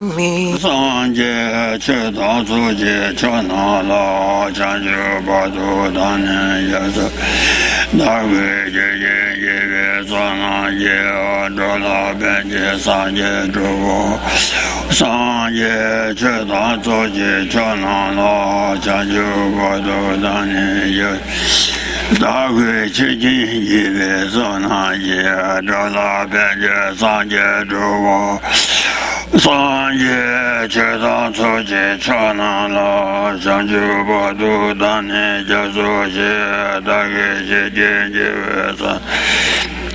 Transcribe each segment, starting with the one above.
mi sanje che da zu je cha na la chan ju ba du dan ya sa da ge je ye sa na ye do la ben je sa je do sanje che da zu je cha na la chan ju ba du dan ya da ge je ye sa na ye do la ben je sa je do sanje che da so je cha na la chan ju ba du dan ja so je da ge je sa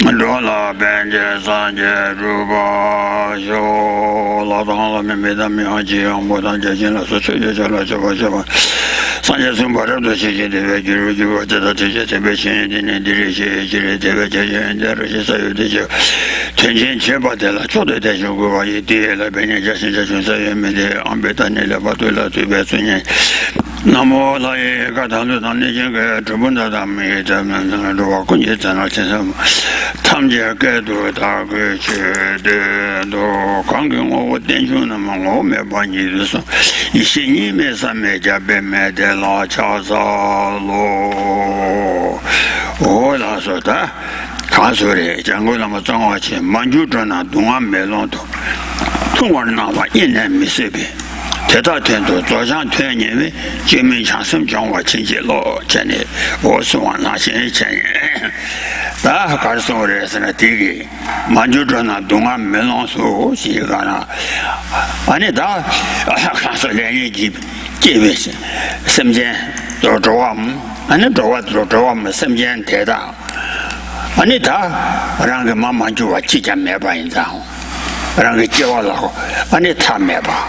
do la ben je san je ru ba yo la dang la me da mi ha ji ang bo dan je jin la so che je la che ba san je sun ba de che je de ve ji ru ji wo da che je be chen de ne de ri che je de ve che je de ru che sa yu de je ten jin che ba de la cho de je go ba yi de la ben je sin je sun sa ye me de ang be ta ne la ba tu la tu be sun ye namo la ye ga da lu dan ne je ge zhu bun da da me de men de lu wa kun ye zan la chen sa tham je ge du da ge che de do gang ge wo den ju na ma wo me ba ni de so yi xin ni me sa me ja be me de la cha sa lo o la so da ka so re jang go na ma zhang wa qian man ju zhen na dong an me long to tong wa na wa yin ne mi se bi te da tian du zuo xiang tuan ni wei jie mei chang shen jiang wa qin ji lo jian ni wo shi wan na xin qian yan da ka so re se na di ge man ju zhen na dong an me long su xi ga na ani da ka so lian yi ji ji wei shen jian zhou zhou wa mu ani zhou wa mu shen jian te da ani da rang ge ma man ju wa ji jian me ba yin zang rang ge jie wa la ho ani ta me ba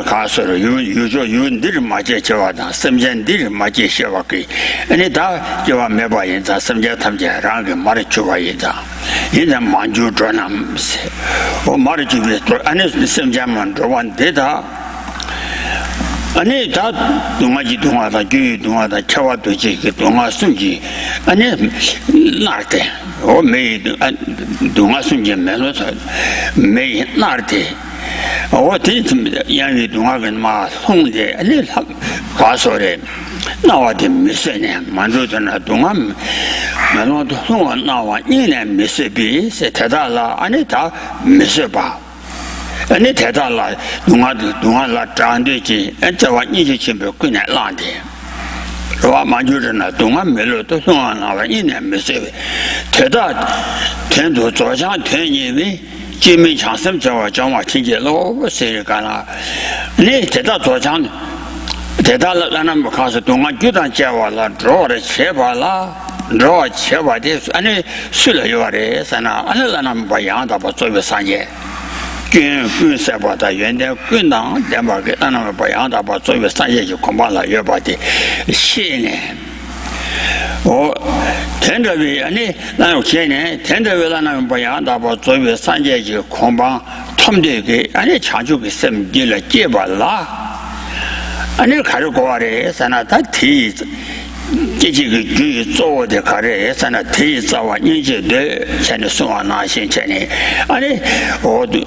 ka so ro yu zhuo yu ni ri ma jie jie wa da shen jian ni ri ma jie xie wa ge ani da jie wa me ba yin zang shen jian tam jie rang ge ma ri ju wa yin zang yin zang man ju zhuo na se o ma ri ju bi ani shen jian man zhuo wan de da 아니 다 동아지 동아다 주 동아다 차와도 지게 동아 순지 아니 나한테 오 메이 동아 순지 메로서 메이 나한테 오 뒤집니다 양이 동아가 막 송제 아니 가서래 나와도 미세네 만조잖아 동아 메로도 송아 나와 이네 미세비 세타달라 아니 다 미세봐 아니 대달라 동아라 장되지 저와 이제 침배 그냥 라데 와 만주르나 동아 멜로도 송아나와 이네 메세 대다天主左相天因金门强生저와 정화 친제로 세가나 네 대다左相대달라 나는 뭐 가서 동아 교단 제와라 저를 제발라 저 제와데 아니 술려요래 사나 아니 나는 뭐 양다 뭐做3년 균 세바다 연대 균당 대마게 나는 바양다 바 조회 산예지 공부라 여바디 신네 어 텐더비 아니 나요 전에 텐더비 나는 바양다 바 조회 산예지 공부 톰되게 아니 자주게 셈딜 제발라 아니 가르고 와래 사나다 티这几个剧做的卡嘞，现在推早晚年纪的，现在送完那些钱呢，啊嘞，我都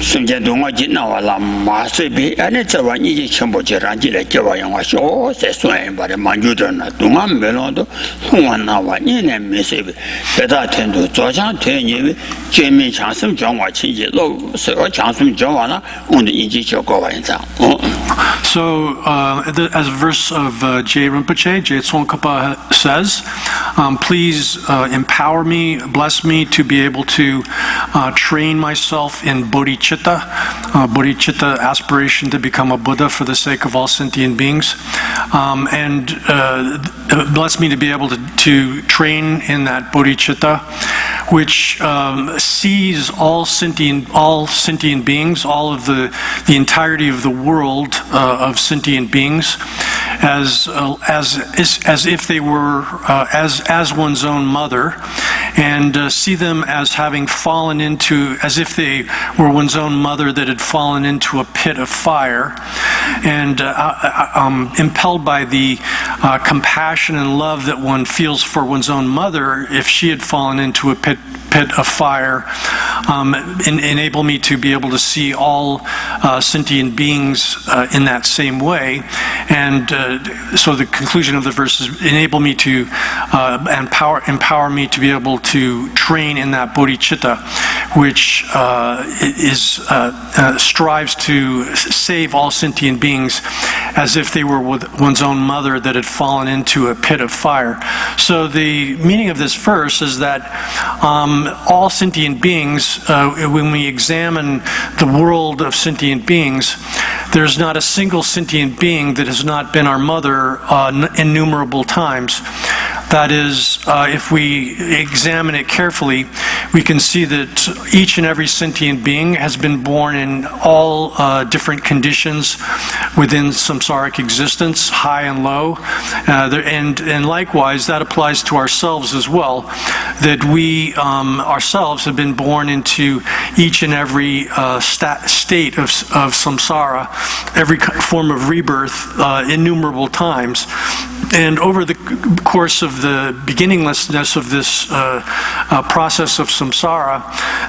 瞬间东我进那话啦，马随便，啊嘞，这晚年纪全部就让进来，这玩意我说再算把这满足着呢，东俺没弄到，送完那话年年没随便，别大天都早上天因为见面强生讲话亲戚老，所以强生讲话了，我的年纪就高完这样，So, as a verse of J. Rinpoche, J. Tsongkhapa says, please empower me, bless me to be able to train myself in bodhicitta, bodhicitta aspiration to become a Buddha for the sake of all sentient beings, and bless me to be able to train in that bodhicitta, which sees all sentient beings, all of the entirety of the world of sentient beings, as if they were as one's own mother, and see them as having fallen into, as if they were one's own mother that had fallen into a pit of fire, and impelled by the compassion and love that one feels for one's own mother, if she had fallen into a pit of fire, enable me to be able to see all sentient beings in that same way. And so the conclusion of the verse is enable me to empower me to be able to train in that bodhicitta, which strives to save all sentient beings as if they were one's own mother that had fallen into a pit of fire. So the meaning of this verse is that all sentient beings, when we examine the world of sentient beings, there's not a single sentient being that has not been our mother innumerable times. That is, if we examine it carefully, we can see that each and every sentient being has been born in all different conditions within samsaric existence, high and low. And likewise, that applies to ourselves as well, that we ourselves have been born into each and every state of samsara, every form of rebirth, innumerable times. And over the course of the beginninglessness of this process of samsara,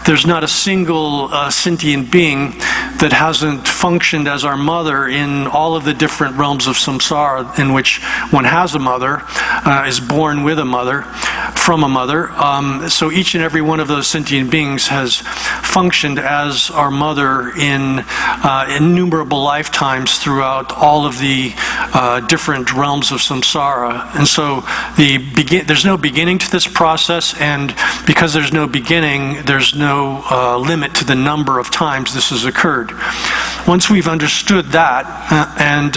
there's not a single sentient being that hasn't functioned as our mother in all of the different realms of samsara in which one has a mother, is born with a mother, from a mother. So each and every one of those sentient beings has functioned as our mother in innumerable lifetimes throughout all of the different realms of samsara. And so there's no beginning to this process, and because there's no beginning, there's no limit to the number of times this has occurred. Once we've understood that, and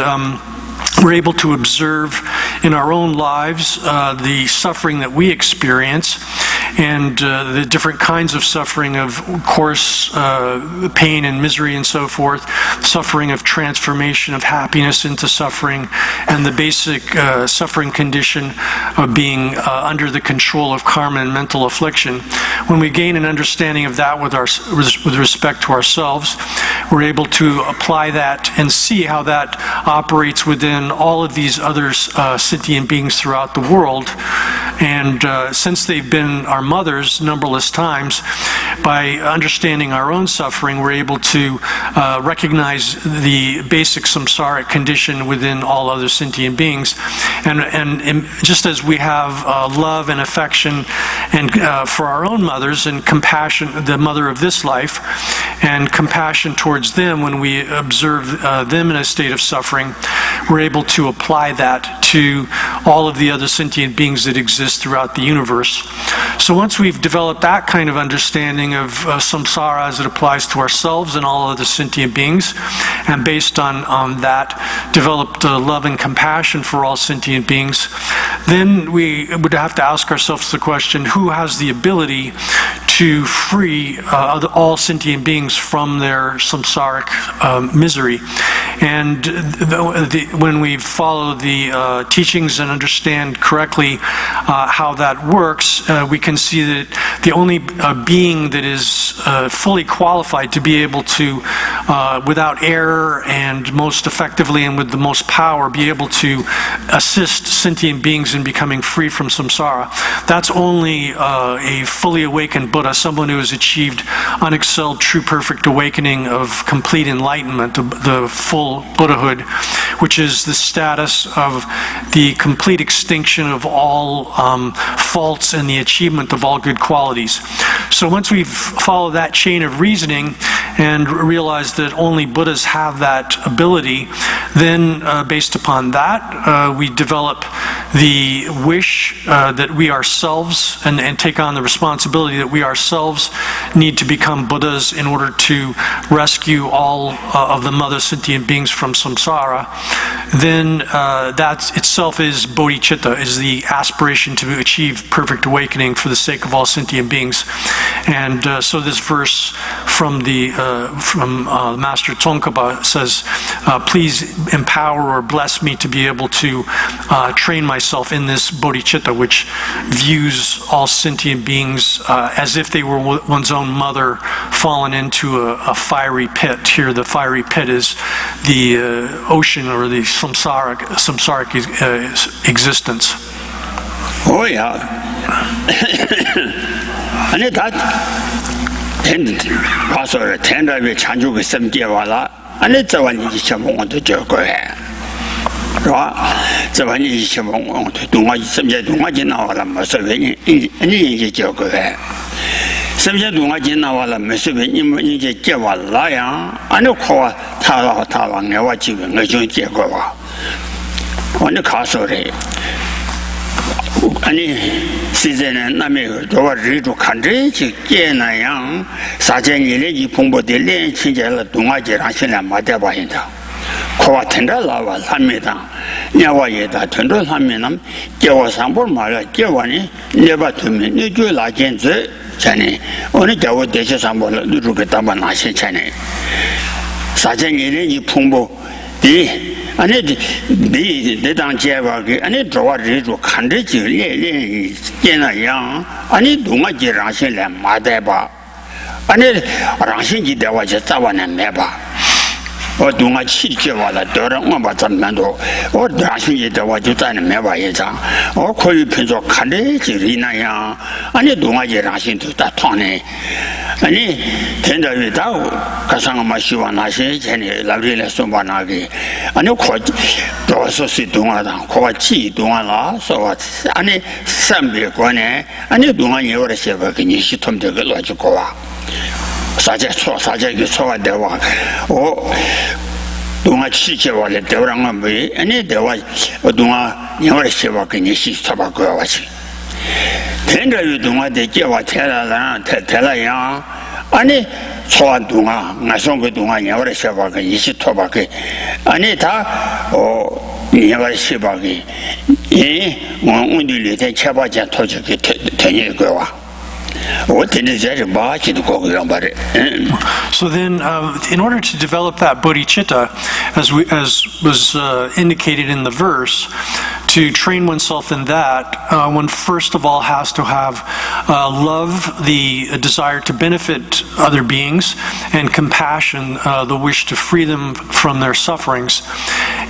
we're able to observe in our own lives the suffering that we experience, and the different kinds of suffering, of course, pain and misery and so forth, suffering of transformation of happiness into suffering, and the basic suffering condition of being under the control of karma and mental affliction. When we gain an understanding of that with respect to ourselves, we're able to apply that and see how that operates within all of these other sentient beings throughout the world. And since they've been our mothers numberless times, by understanding our own suffering, we're able to recognize the basic samsaric condition within all other sentient beings. And just as we have love and affection and for our own mothers, and compassion, the mother of this life, and compassion towards them when we observe them in a state of suffering, we're able to apply that to all of the other sentient beings that exist throughout the universe. So once we've developed that kind of understanding of samsara as it applies to ourselves and all other sentient beings, and based on that developed love and compassion for all sentient beings, then we would have to ask ourselves the question, who has the ability to free all sentient beings from their samsaric misery? And when we follow the teachings and understand correctly how that works, we can see that the only being that is fully qualified to be able to, without error and most effectively and with the most power, be able to assist sentient beings in becoming free from samsara, that's only a fully awakened Buddha, someone who has achieved unexcelled, true, perfect awakening of complete enlightenment, the full Buddhahood, which is the status of the complete extinction of all faults and the achievement of all good qualities. So once we've followed that chain of reasoning and realized that only Buddhas have that ability, then based upon that, we develop the wish that we ourselves, and take on the responsibility that we ourselves need to become Buddhas in order to rescue all of the mother sentient beings from samsara. Then that itself is bodhicitta, is the aspiration to achieve perfect awakening for the sake of all sentient beings. And so this verse from Master Tsongkhapa says, please empower or bless me to be able to train myself in this bodhicitta, which views all sentient beings as if they were one's own mother fallen into a fiery pit. Here the fiery pit is the ocean or the samsaric existence. Oh yeah. And that 가서 텐다에 찬주가 섬게 와라 안에 저완이 지쳐먹어도 저거해 저완이 지쳐먹어도 동아지 섬제 동아지 나와라 뭐서 아니 이제 저거해 섬제 동아지 나와라 뭐서 이제 째와라야 안에 코와 타라 내와 지금 너좀 째거와 어느 가서래 아니 시제는 남의 도와주고 간지 깨나양 사전일에 이 풍부들이 친절을 동아지랑 신랑 맞아봐인다 코와 텐달라와 합니다 야와에다 텐달 하면은 깨워상볼 말아 깨워니 내가 두면 내주 라겐즈 자네 어느 겨우 대셔상볼 누르겠다만 하시잖아요 사전일에 이 풍부들이 아니 내당 제와게 아니 저와리로 칸데지 레레 깨나야 아니 동아지랑 신랑 맞아봐 아니 랑신지 대와제 자와는 매봐 동아 치지와라 더랑 맞잖만도 랑신지 대와제 자는 매봐 예자 거의 편조 칸데지 리나야 아니 동아지랑 신도 다 통네 아니 텐다위다 가상마 시와나시 전에 라브리레 소바나게 아니 코지 도서시 동아다 코지 동아라 소 아니 삼비권에 아니 동아니 오래세가 그니 시톰되게 가지고 와 사제기 소화되와 동아 치제와래 대랑은 뭐 아니 대와 동아 오래세가 그니 시스터바고 와시 텐다위 동아 대제와 테라야 아니 소환 동아 나송그 동아 여러 세바가 20토바게 아니 다 여러 세바게 이 오늘이 대 쳐바자 토적이 되는 거와 So then, in order to develop that bodhicitta, as was indicated in the verse, to train oneself in that, one first of all has to have love, the desire to benefit other beings, and compassion, the wish to free them from their sufferings.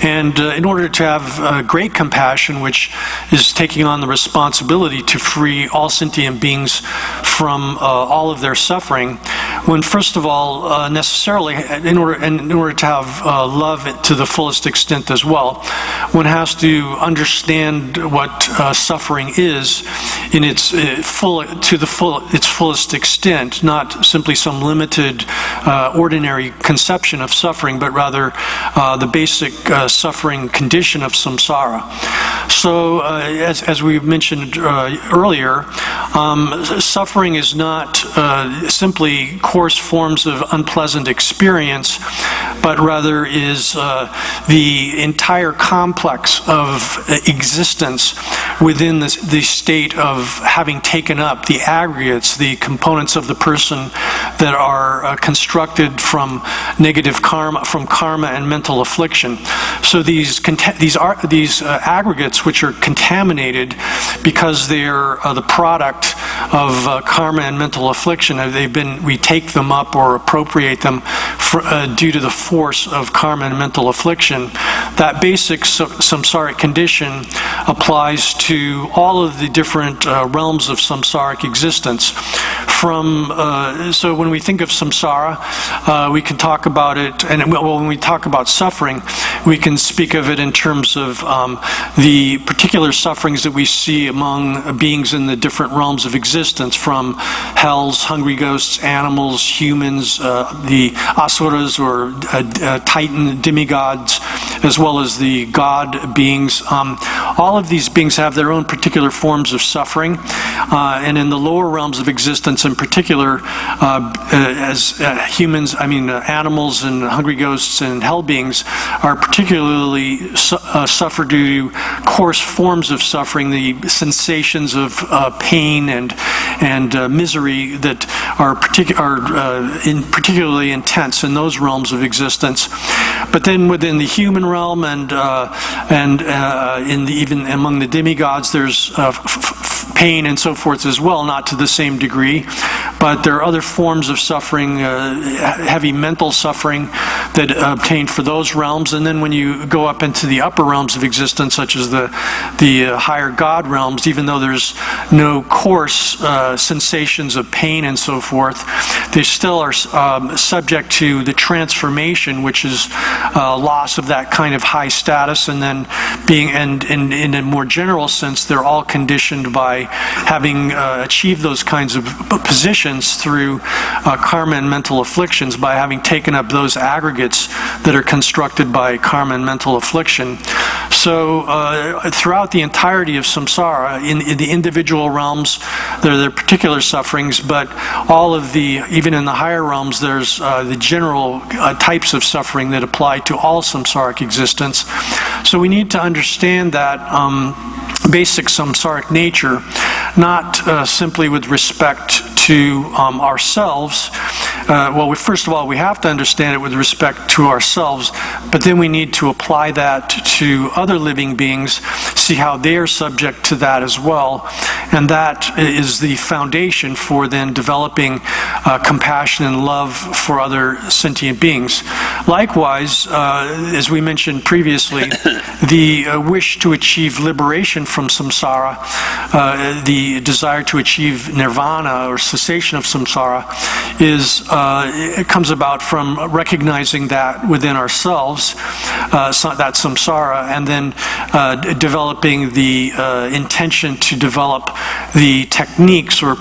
And in order to have great compassion, which is taking on the responsibility to free all sentient beings from all of their suffering, when first of all, necessarily, in order to have love to the fullest extent as well, one has to understand what suffering is in its fullest extent, not simply some limited, ordinary conception of suffering, but rather the basic suffering condition of samsara. So, as we mentioned earlier, suffering is not simply coarse forms of unpleasant experience, but rather is the entire complex of existence within the state of having taken up the aggregates, the components of the person that are constructed from negative karma, from karma and mental affliction. So these aggregates, which are contaminated because they are the product of karma and mental affliction, we take them up or appropriate them due to the force of karma and mental affliction. That basic samsaric condition applies to all of the different realms of samsaric existence. So when we think of samsara, we can talk about it, and when we talk about suffering, we can speak of it in terms of the particular sufferings that we see among beings in the different realms of existence, from hells, hungry ghosts, animals, humans, the asuras or titan demigods, as well as the god beings. All of these beings have their own particular forms of suffering, and in the lower realms of existence in particular, as humans, animals and hungry ghosts and hell beings are particularly suffer due to coarse forms of suffering, the sensations of pain and misery that are particularly intense in those realms of existence. But then within the human realm and even among the demigods, there's pain and so forth as well, not to the same degree. But there are other forms of suffering, heavy mental suffering that obtained for those realms. And then when you go up into the upper realms of existence, such as the higher God realms, even though there's no coarse sensations of pain and so forth, they still are subject to the transformation, which is loss of that kind of high status, and then being, and in a more general sense, they're all conditioned by having achieved those kinds of positions through karma and mental afflictions, by having taken up those aggregates that are constructed by karma and mental affliction. So throughout the entirety of samsara, in the individual realms, there are particular sufferings, but all of the, even in the higher realms, there's the general types of suffering that apply to all samsaric existence. So we need to understand that basic samsaric nature, not simply with respect to ourselves. Well, first of all, we have to understand it with respect to ourselves, but then we need to apply that to other living beings, see how they are subject to that as well. And that is the foundation for then developing compassion and love for other sentient beings. Likewise, as we mentioned previously, the wish to achieve liberation from samsara, the desire to achieve nirvana or cessation of samsara, it comes about from recognizing that within ourselves, that samsara, and then developing the intention to develop the techniques or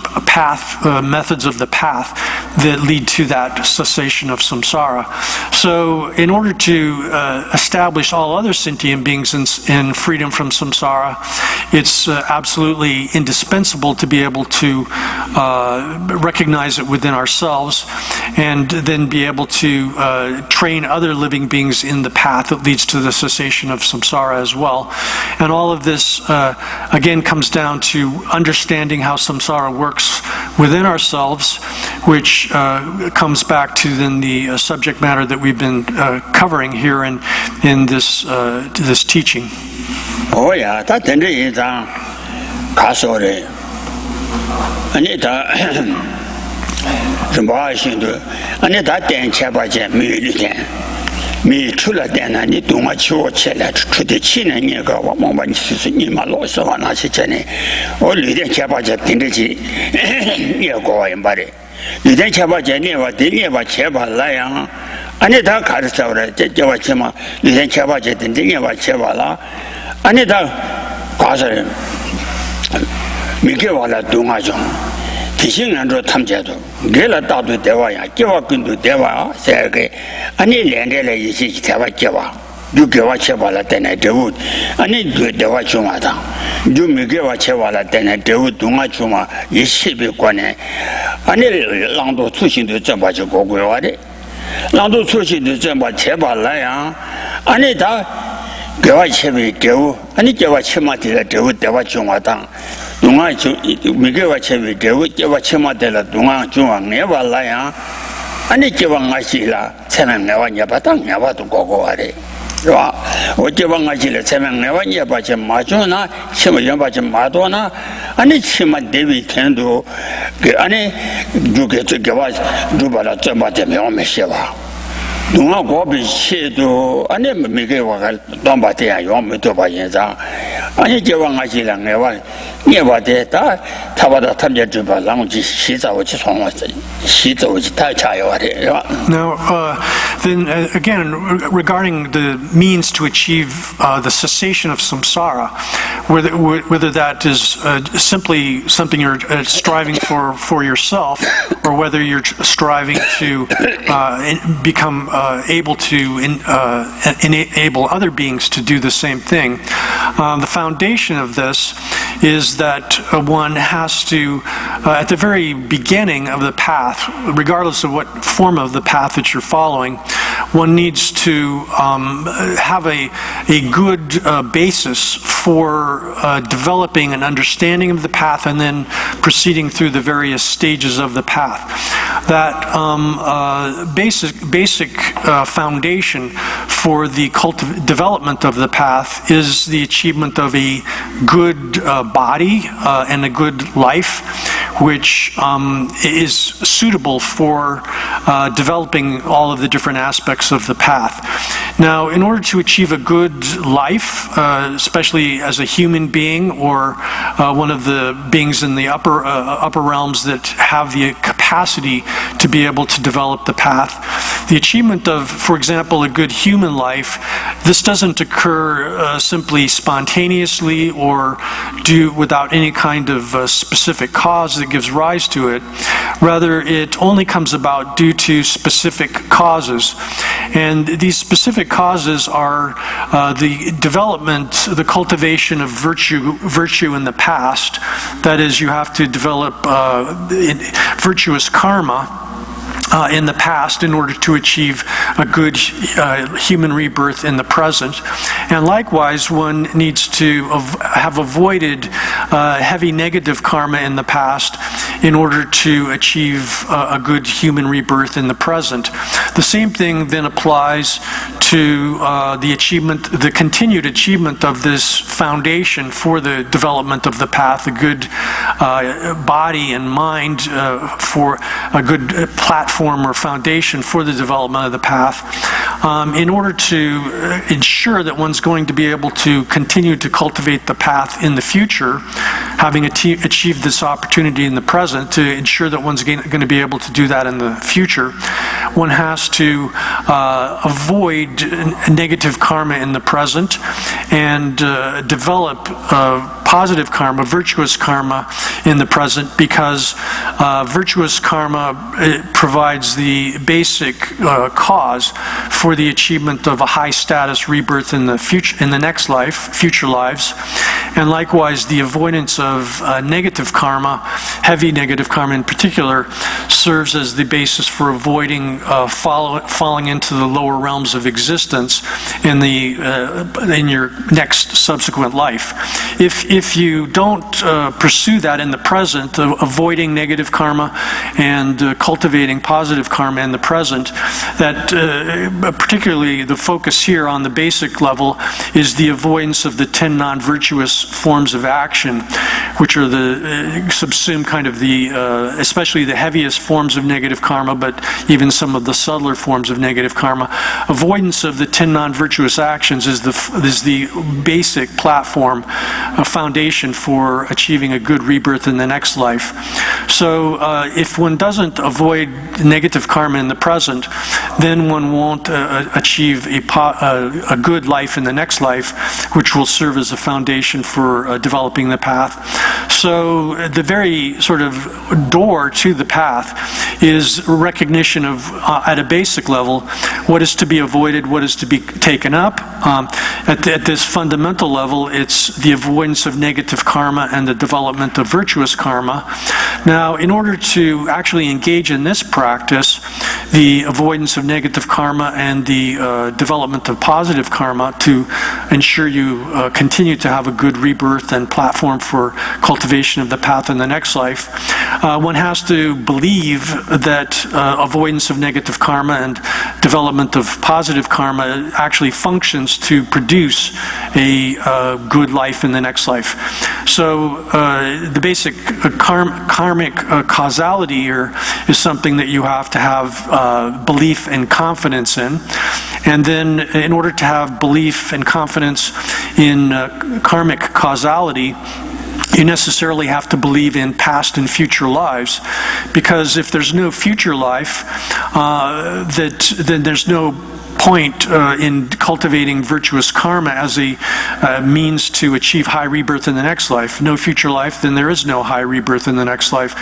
methods of the path that lead to that cessation of samsara. So in order to establish all other sentient beings in freedom from samsara, it's absolutely indispensable to be able to recognize it within ourselves, and then be able to train other living beings in the path that leads to the cessation of samsara as well. And all of this, again, comes down to understanding how samsara works within ourselves, which comes back to then the subject matter that we've been covering here in this teaching. Oh yeah, that is a kasore. Anita Anita ten chabaja me chula dena ni duma chuo chela to the chin and you go one moment ni malo so on a chene or leader chabaja tindaji you go in body. You then chabaja never did never cheba lion. Anita Karsaura, Jawachima, you then chabaja didn't never chevala. Anita Kasare Mikewala Dungajon. Fishing and Tamjato, Gela Tatu Dewaya, Kiva Kundu Deva, Serge, Ani Landela is Tavakiva. You give a chevala then I do, I need to Dewa Chumata. Do me give a chevala then I do, Dumachuma, Yishibi Kwane. Ani Lando Tushin to Jambajo Goguade. Lando Tushin to Jamba Cheba Laya, Anita Gawachevi Dew, Ani Gawachimati that do Dewa Chumata. Dunga Miguel Chevi, Chema de la Dunga, Juan, never lie, and it gave Angashila, Seven never Yapatang, never to go away. What gave Angashila, Seven never Yapacham Majona, Shema Yapacham Madonna, and it's Shema David Tendo, Gani, do get to give us Dubala Jamatem Yomesheva. Dunga Gobi Shedo, and then Miguel Dombate, Yom Tobayenza, and it gave Angashila never. Never did that. Tabata Tajajuba Lounge, she's our she's always Now, then again, regarding the means to achieve the cessation of samsara, whether that is simply something you're striving for yourself, or whether you're striving to become able to enable other beings to do the same thing, the foundation of this is that one has to, at the very beginning of the path, regardless of what form of the path that you're following, one needs to have a good basis for developing an understanding of the path and then proceeding through the various stages of the path. That basic foundation for the development of the path is the achievement of a good body and a good life, which is suitable for developing all of the different aspects of the path. Now, in order to achieve a good life, especially as a human being or one of the beings in the upper realms that have the capacity to be able to develop the path, the achievement of, for example, a good human life, this doesn't occur simply spontaneously or without any kind of specific cause that gives rise to it. Rather, it only comes about due to specific causes. And these specific causes are the development, the cultivation of virtue in the past. That is, you have to develop virtuous karma in the past in order to achieve a good human rebirth in the present. And likewise, one needs to have avoided heavy negative karma in the past in order to achieve a good human rebirth in the present. The same thing then applies to the continued achievement of this foundation for the development of the path, a good body and mind for a good platform or foundation for the development of the path, in order to ensure that one's going to be able to continue to cultivate the path in the future, having achieved this opportunity in the present, to ensure that one's going to be able to do that in the future, one has to avoid negative karma in the present and develop positive karma, virtuous karma in the present, because virtuous karma provides the basic cause for the achievement of a high status rebirth in the future, in the next life, future lives, and likewise the avoidance of negative karma, heavy negative karma in particular, serves as the basis for avoiding falling into the lower realms of existence in your next subsequent life. If you don't pursue that in the present, avoiding negative karma and cultivating positive karma in the present, that particularly the focus here on the basic level is the avoidance of the 10 non-virtuous forms of action, which are subsume kind of especially the heaviest forms of negative karma, but even some of the subtler forms of negative karma. Avoidance of the 10 non-virtuous actions is the basic platform, a foundation for achieving a good rebirth in the next life. So if one doesn't avoid negative karma in the present, then one won't achieve a good life in the next life, which will serve as a foundation for developing the path. So the very sort of door to the path is recognition of, at a basic level, what is to be avoided, what is to be taken up. At this fundamental level, it's the avoidance of negative karma and the development of virtuous karma. Now, in order to actually engage in this practice, the avoidance of negative karma and the development of positive karma, to ensure you continue to have a good rebirth and platform for cultivation of the path in the next life, one has to believe that avoidance of negative karma and development of positive karma actually functions to produce a good life in the next life. So the basic karmic causality here is something that you have to have belief and confidence in. And then in order to have belief and confidence in karmic causality, you necessarily have to believe in past and future lives, because if there's no future life, then there's no point in cultivating virtuous karma as a means to achieve high rebirth in the next life. No future life, then there is no high rebirth in the next life.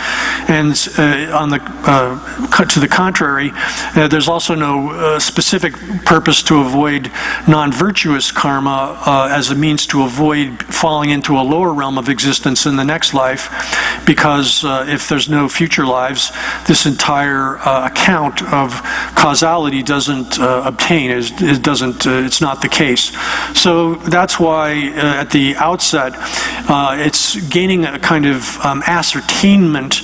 And to the contrary, there's also no specific purpose to avoid non-virtuous karma as a means to avoid falling into a lower realm of existence in the next life, because if there's no future lives, this entire account of causality doesn't obtain. It's not the case. So that's why at the outset, it's gaining a kind of ascertainment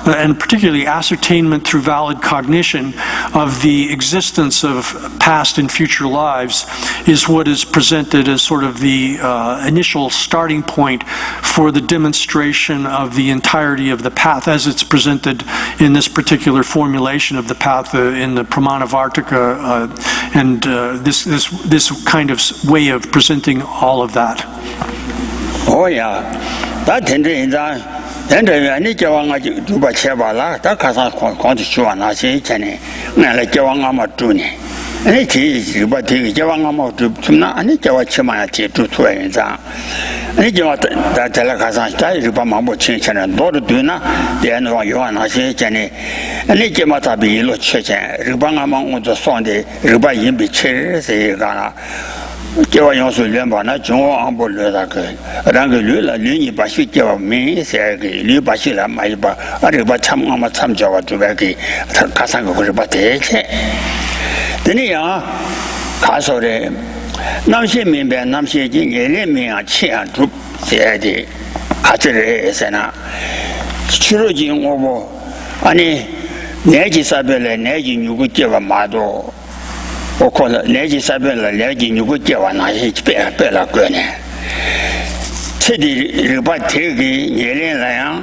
and particularly ascertainment through valid cognition of the existence of past and future lives, is what is presented as sort of the initial starting point for the demonstration of the entirety of the path as it's presented in this particular formulation of the path in the Pramanavarttika, and this kind of way of presenting all of that. Oh yeah, that then any Jawanga Duba Chevala, that Kazan Constitution, Chene, Nala Jawanga Tuni. And it is Ribati Jawanga to Tuna, and it Jawachima to Twainza. And it that Telakazan style, Ribamabo Chin and Dodo Duna, the end of Yoana Chene, and it Jamata be Lo Chechen, Ribanga the Sunday, Ribayim be chairs, Gana. 叫我用水连把那中央不lö那个，那个lö了，lö你把水叫我明些个，lö把水来买一把，这把参我们参叫我这边给，他看上个不是把带去，这样，看说的，那些明白，那些今年人民啊，钱都些的，看这个是哪，去了今我不，俺呢，年纪上边来，年纪如果叫我买多。 我看了年纪上边了，年纪如果叫我那些别了个呢，这里把贴给年龄来呀，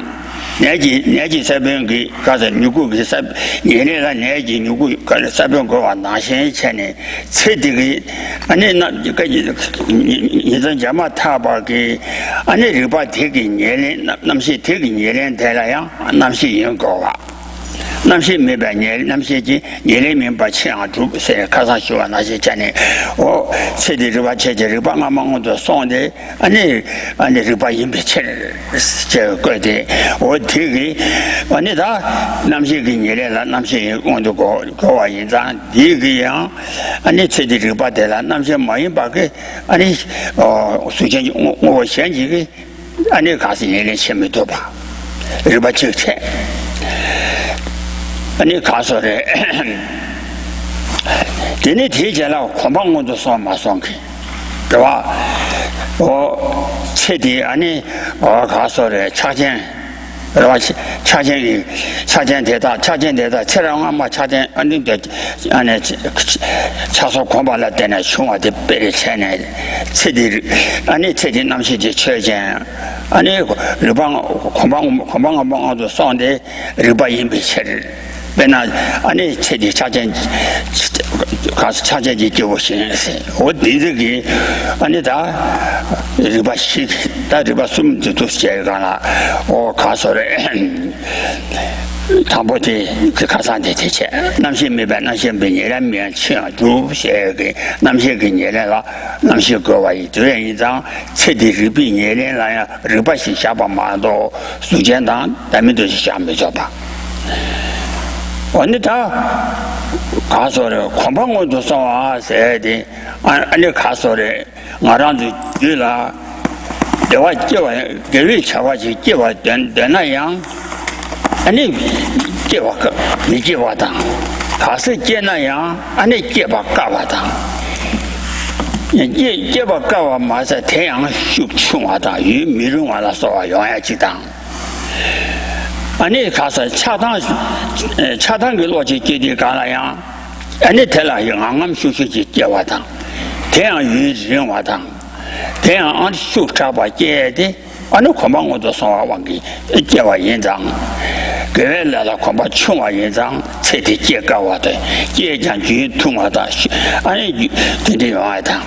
年纪上边给，刚才如果给上年龄了年纪如果刚才上边给我拿些钱呢，这里给，俺那个你这讲嘛，他把给，俺那把贴给年龄，那么些贴给年龄台了呀，那些人搞啊。 那些没办年，那些年里面把钱啊，都是看上去啊那些钱呢，我这里是把钱就是把俺们我都送的，俺那是把银币钱这个的，我提给，俺那他那些给年了，那些我都搞完银子，第一个样，俺那这里是把的了，那些没人把给，俺那首先我先几个，俺那开始年龄钱没多吧，是把这钱。 你看说的，今天提前了，恐怕我都上马上去，对吧？我彻底我看说的查检，对吧？查检铁大，这让俺们查检，查说恐怕了，在那穷啊的别的钱呢，彻底那些的查检，日本恐怕我都上的日本人被吃的。 本来俺那彻底查检，开始查检就叫我先生，我对这个俺那他就把西，他就把什么都写干了，我看说的，他不得看上的这些，那些没办，那些被年来面前都写给，那些给年来了，那些各位这样一张，彻底是比年来了呀，日本是下把马到苏建党，咱们都是下没着吧。 我那他看说的，恐怕我都说啊，谁的？俺那看说的，俺让就对了，叫我给人吃我去，叫我点那样，俺那叫我个，你叫我当，他是叫那样，俺那叫我干我当，叫我干我马上太阳就我当，有没人往那说永远去当。 俺那开始恰当给逻辑接的干了呀，俺那太了，俺们学去接我当，太阳有人我当，太阳俺修车把接的，俺那恐怕我都上网给接我印章，给人来了恐怕穷我印章，彻底接给我的，接将军通我的，俺那天天用我当，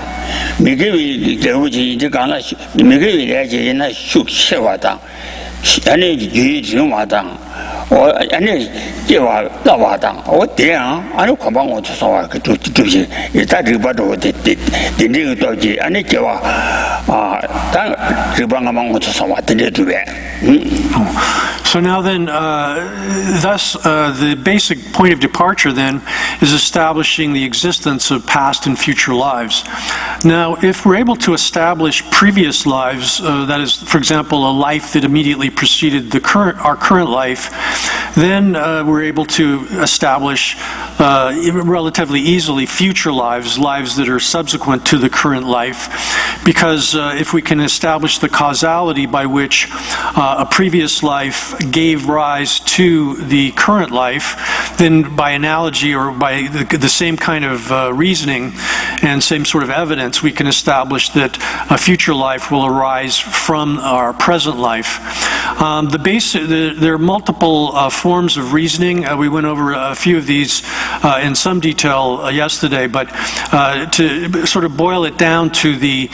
每个月这屋去就干了，每个月来接那修车我当。 俺那有人瓦当，我俺那叫我老瓦当，我这样，俺那恐怕我就说话都是，在这边都的这个道理，俺那叫我啊，但这边俺们我就说话的这边，So now then, thus the basic point of departure then is establishing the existence of past and future lives. Now, if we're able to establish previous lives, that is, for example, a life that immediately preceded our current life, then we're able to establish relatively easily future lives that are subsequent to the current life, because if we can establish the causality by which a previous life gave rise to the current life, then by analogy or by the same kind of reasoning and same sort of evidence, we can establish that a future life will arise from our present life. There are multiple forms of reasoning. We went over a few of these in some detail yesterday, but to sort of boil it down to the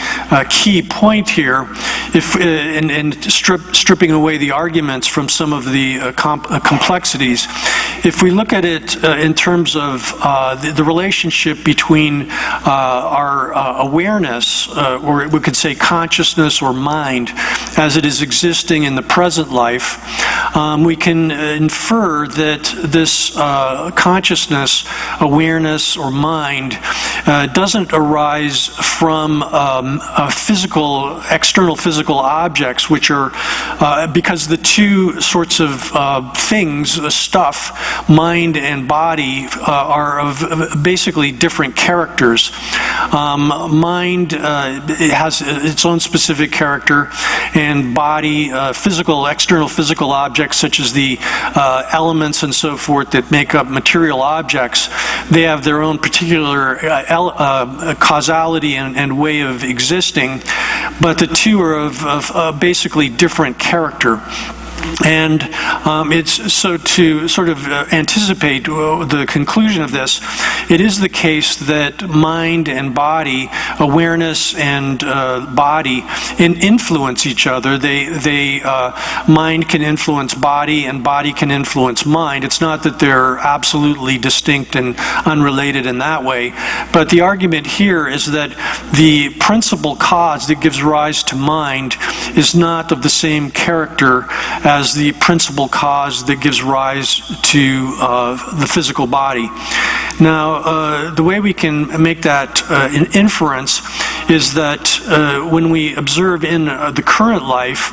key point here, stripping away the arguments from some of the complexities, if we look at it in terms of the relationship between our awareness, or we could say consciousness or mind, as it is existing in the present life, we can infer that this consciousness, awareness, or mind doesn't arise from external physical objects, which are, because the two sorts of things, stuff, mind and body, are of basically different characters. Mind it has its own specific character, and body, external physical objects such as the elements and so forth that make up material objects, they have their own particular causality and way of existing, but the two are of basically different character. And it's so to sort of anticipate the conclusion of this, it is the case that mind and body, awareness and body, influence each other. Mind can influence body, and body can influence mind. It's not that they're absolutely distinct and unrelated in that way, but the argument here is that the principal cause that gives rise to mind is not of the same character as the principal cause that gives rise to the physical body. Now, the way we can make that an inference is that when we observe in the current life,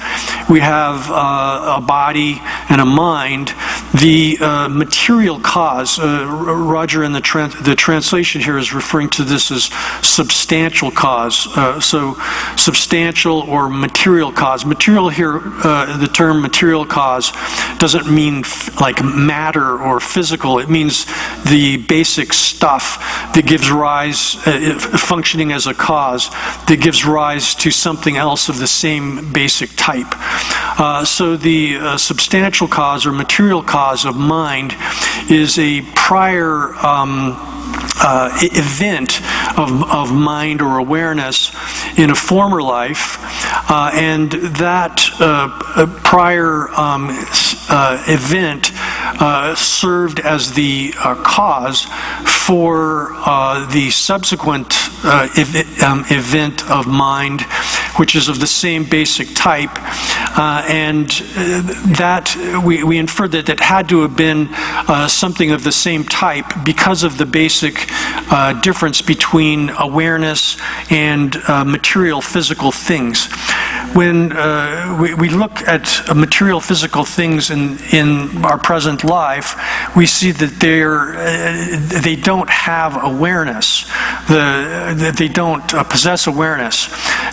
we have a body and a mind. The material cause, Roger in the translation here is referring to this as substantial cause. So substantial or material cause. Material here, the term material cause doesn't mean like matter or physical. It means the basic stuff that gives rise, functioning as a cause, that gives rise to something else of the same basic type. So the substantial cause or material cause of mind is a prior event of mind or awareness in a former life, and that prior event served as the cause for the subsequent event of mind, which is of the same basic type, and that we inferred that it had to have been something of the same type because of the basic difference between awareness and material physical things. When we look at material physical things in our present life, we see that they don't have awareness. They don't possess awareness.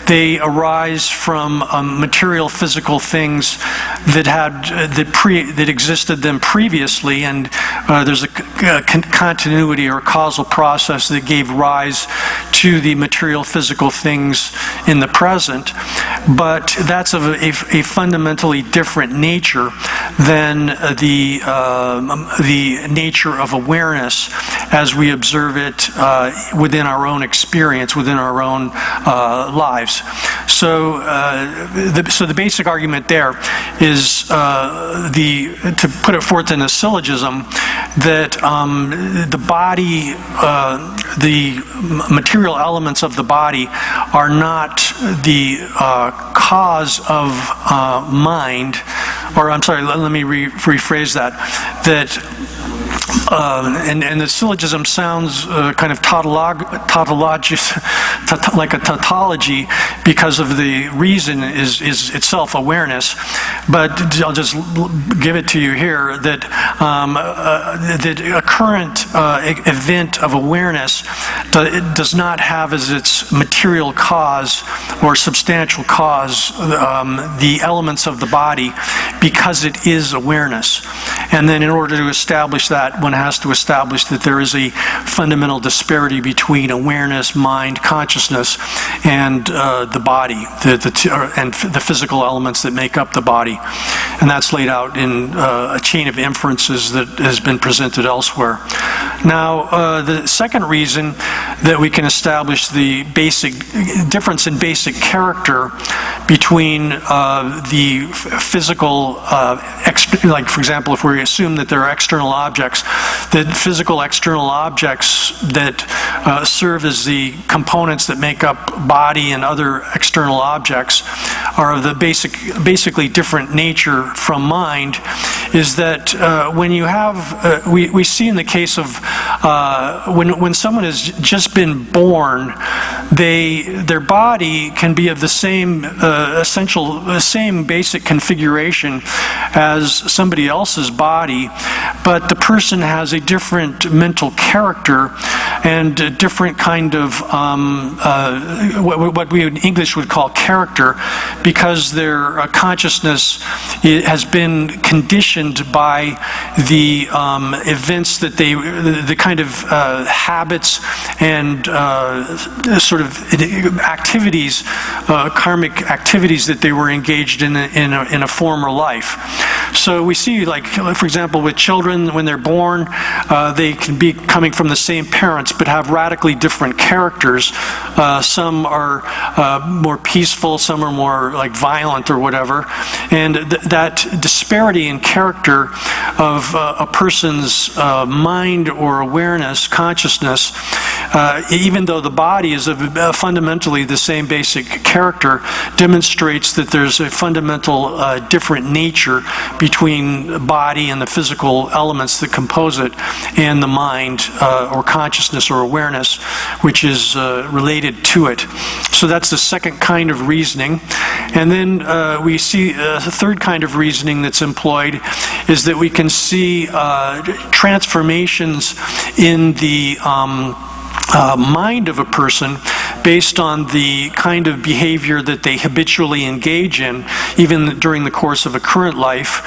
They arise from material physical things that existed them previously, and there's a continuity or causal process that gave rise to the material physical things in the present. But that's of a fundamentally different nature than the nature of awareness as we observe it within our own experience, within our own lives. So the basic argument there is to put it forth in a syllogism that the body, the material elements of the body are not the cause of mind, or I'm sorry, let me rephrase that. And the syllogism sounds kind of tautological, like a tautology because of the reason is itself awareness. But I'll just give it to you here that a current event of awareness does not have as its material cause or substantial cause the elements of the body, because it is awareness. And then in order to establish that, one has to establish that there is a fundamental disparity between awareness, mind, consciousness, and the body, and the physical elements that make up the body. And that's laid out in a chain of inferences that has been presented elsewhere. Now, the second reason that we can establish the basic difference in basic character between the physical, like for example, if we assume that there are external objects, that physical external objects that serve as the components that make up body and other external objects are of the basically different nature from mind, is that when you have, we see in the case of when someone has just been born, their body can be of the same same basic configuration as somebody else's body, but the person has a different mental character and a different kind of what we in English would call character, because their consciousness has been conditioned by the events that the kind of habits and sort of activities, karmic activities that they were engaged in a former life. So we see, like, for example, with children, when they're born, they can be coming from the same parents but have radically different characters. Some are more peaceful, some are more like violent or whatever. And that disparity in character of a person's mind or awareness, consciousness, even though the body is fundamentally the same basic character, demonstrates that there's a fundamental different nature between body and the physical elements that compose it, and the mind or consciousness or awareness, which is related to it. So that's the second kind of reasoning. And then we see a third kind of reasoning that's employed is that we can see transformations in the mind of a person based on the kind of behavior that they habitually engage in, even during the course of a current life.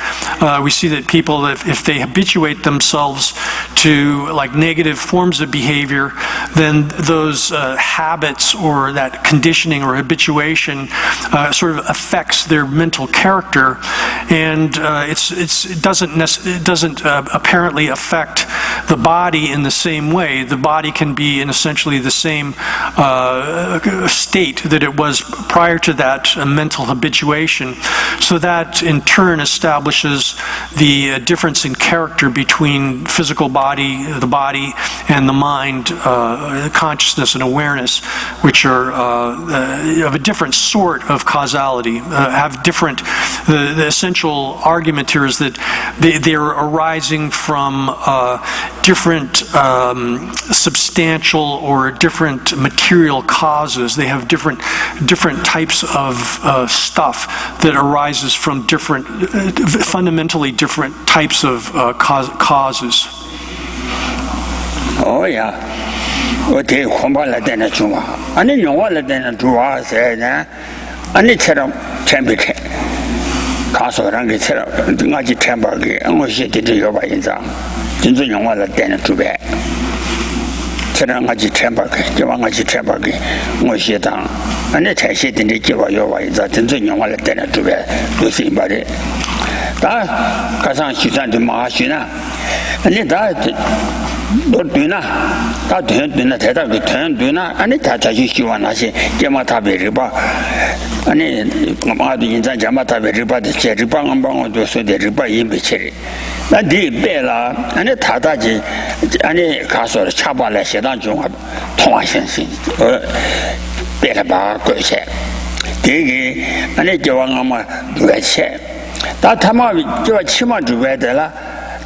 We see that people, if they habituate themselves to like negative forms of behavior, then those habits or that conditioning or habituation sort of affects their mental character, and it doesn't apparently affect the body in the same way. The body can be in essentially the same state that it was prior to that mental habituation. So that in turn establishes the difference in character between physical body, the body, and the mind, consciousness and awareness, which are of a different sort of causality, have different, the essential argument here is that they're arising from different substantial or different material causes. They have different types of stuff that arises from fundamentally different types of causes. Oh yeah. 어때 공부할 때는 좋아. 아니 영어할 때는 좋아서나 아니 처럼 챔비케. 가서랑 게 처럼 등아지 챔버게 응어시 되죠 봐 인자. 진짜 영어할 때는 두배. 처럼 같이 챔버게. 저왕같이 챔버게. 응어시당. 아니 자시 된데 기와 요와 인자 진짜 영어할 때는 두배. 무슨 말이? 다 가상 시간도 마시나. 아니 다 도드나 다 되나 대답 되나 아니 다 자주 시원하시 제마타베르바 아니 뭐마도 인자 제마타베르바데 제르방 방어도 소데르바 이미치리 나디 베라 아니 다다지 아니 가서 차발에 세단 중 통화신신 베라바 거세 되게 아니 저왕아마 두에체 다 타마 저 치마 두베들라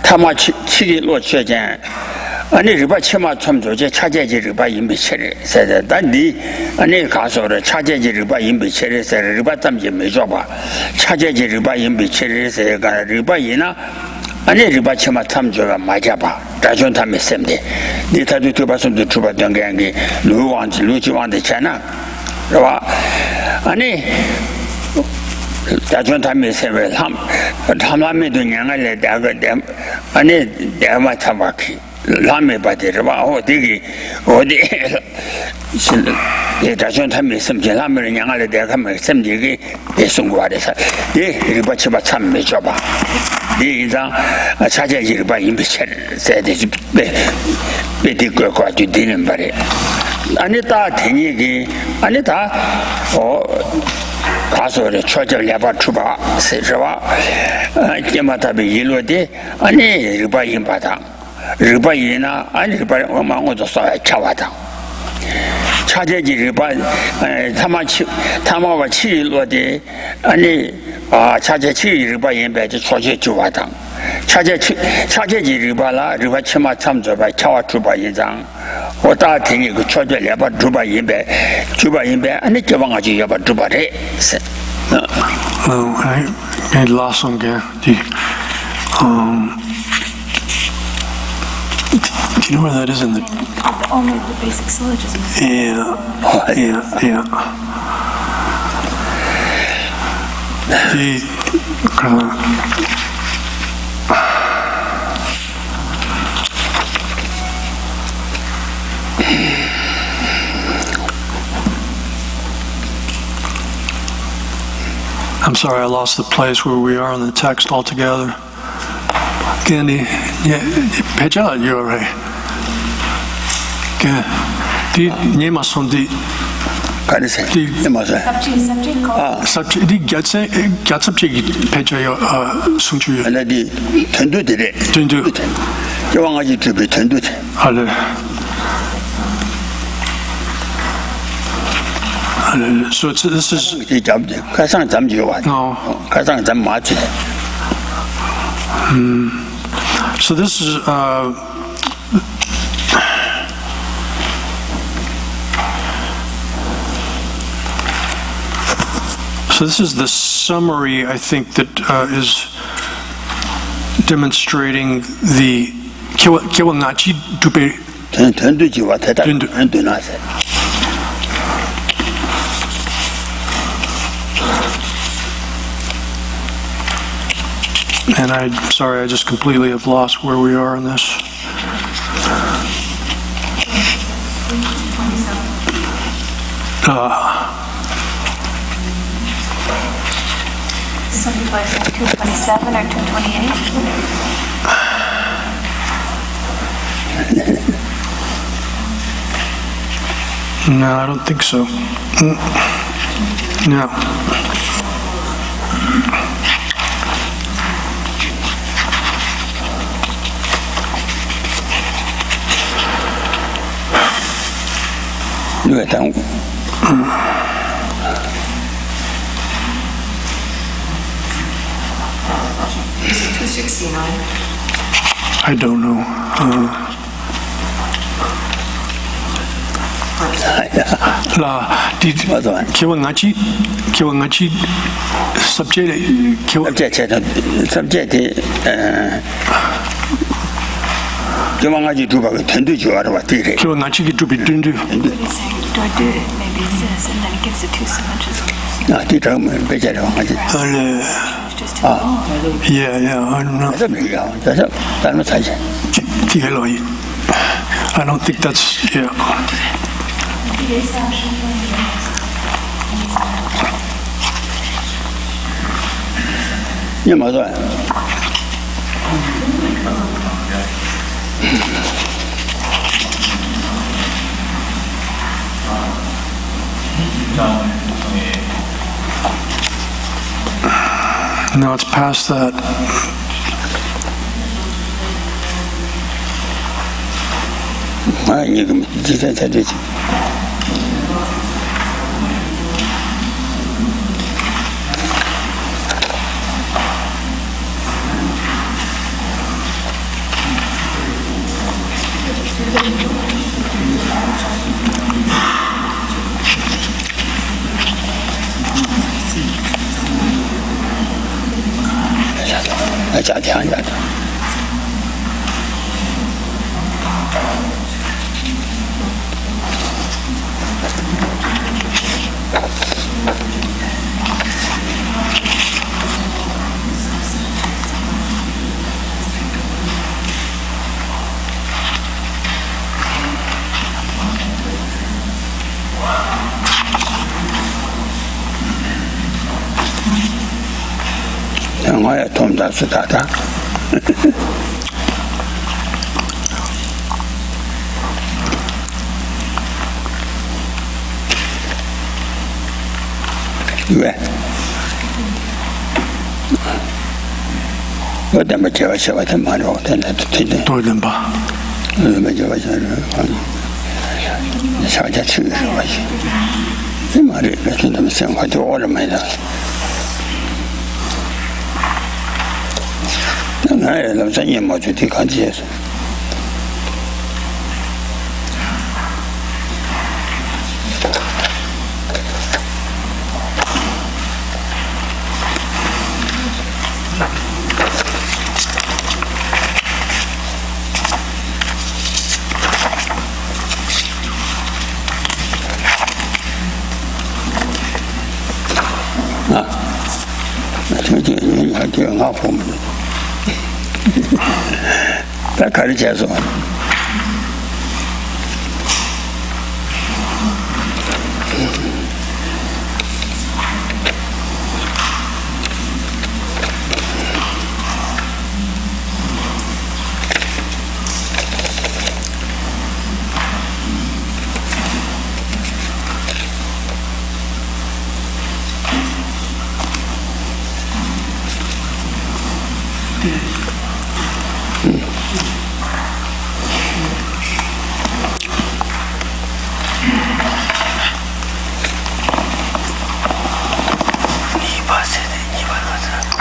타마 치기 로체젠 아니 리바 치마 참조제 차제지 리바 임비체레 세다니 아니 가서를 차제지 리바 임비체레세 리바 담지 메줘봐 차제지 리바 임비체레세가 리바이나 아니 리바 치마 참조가 맞아봐 다존 담에 셈데 니타도 들어봤음도 주봤던 게 루완지 루지완데 잖아 봐 아니 다존 담에 셈을 함함에도 냥을 내가 아니 내가 참아키 라메 바데르바 어디 다시 한번 섬지 라메를 양알에 대가 면 섬지기 대송과래서 리바치바 참 매줘봐 이자 차제지 리바 임비체를 세대지 베디고 과주 되는 말에 아니다 되니기 아니다 가서를 초절 야바 추바 세서와 이마다비 일로데 아니 리바 임바다 리바이나 아니 리바 망고도 써야 차와다 차제지 리바 타마와 치일로데 아니 차제치 리바 임베지 초제 주와다 차제지 리바라 리바 치마 참저바 차와 주바 인장 오다 되니 그 초절 야바 주바 임베 아니 저방아지 야바 주바래 I lost on there. Do you know where that is in the? Only the basic syllogism. Yeah. I'm sorry, I lost the place where we are in the text altogether. Candy, yeah, peja, you're all right. Di niema son di. 가르세. 맞아. Subject di gatse subject peja yo sungchu. 아니 전도들에. 전도. 여왕아지 집에 전도돼. 알레. So this is 가상 잠지요 와. 가상 잠 맞지. So this is so this is the summary, I think, that is demonstrating the kiwangachi dupe. 전도지와 대답. 전도나세. And I'm sorry, I just completely have lost where we are in this. Something like 227 or 228? No, I don't think so. No. 누가 당? Is it 269? I don't know. La di kiwangachi subject 여왕아지 두바가 전도지 알아봐 되게. kiwangachi ki dupe dundu. What he's saying, do I do it? Maybe it's this, and then it gives it two symmetries. 뒤처럼 배제를 왕아지. It's just too long. Yeah, I don't know. 그래서 다른 사실. I don't think that's, yeah. 예 맞아. No, it's past that. 아 이거 진짜 잘 되지. 家庭家的。我也同他是他的。对，我怎么叫我小孩他妈的，我真的真的多一点吧。没叫我小孩，小家吃什么去？他妈的，那他们生活多了没的。那也老三也没去提看这些事。啊，那这个你还挺好父母的。他开始接受。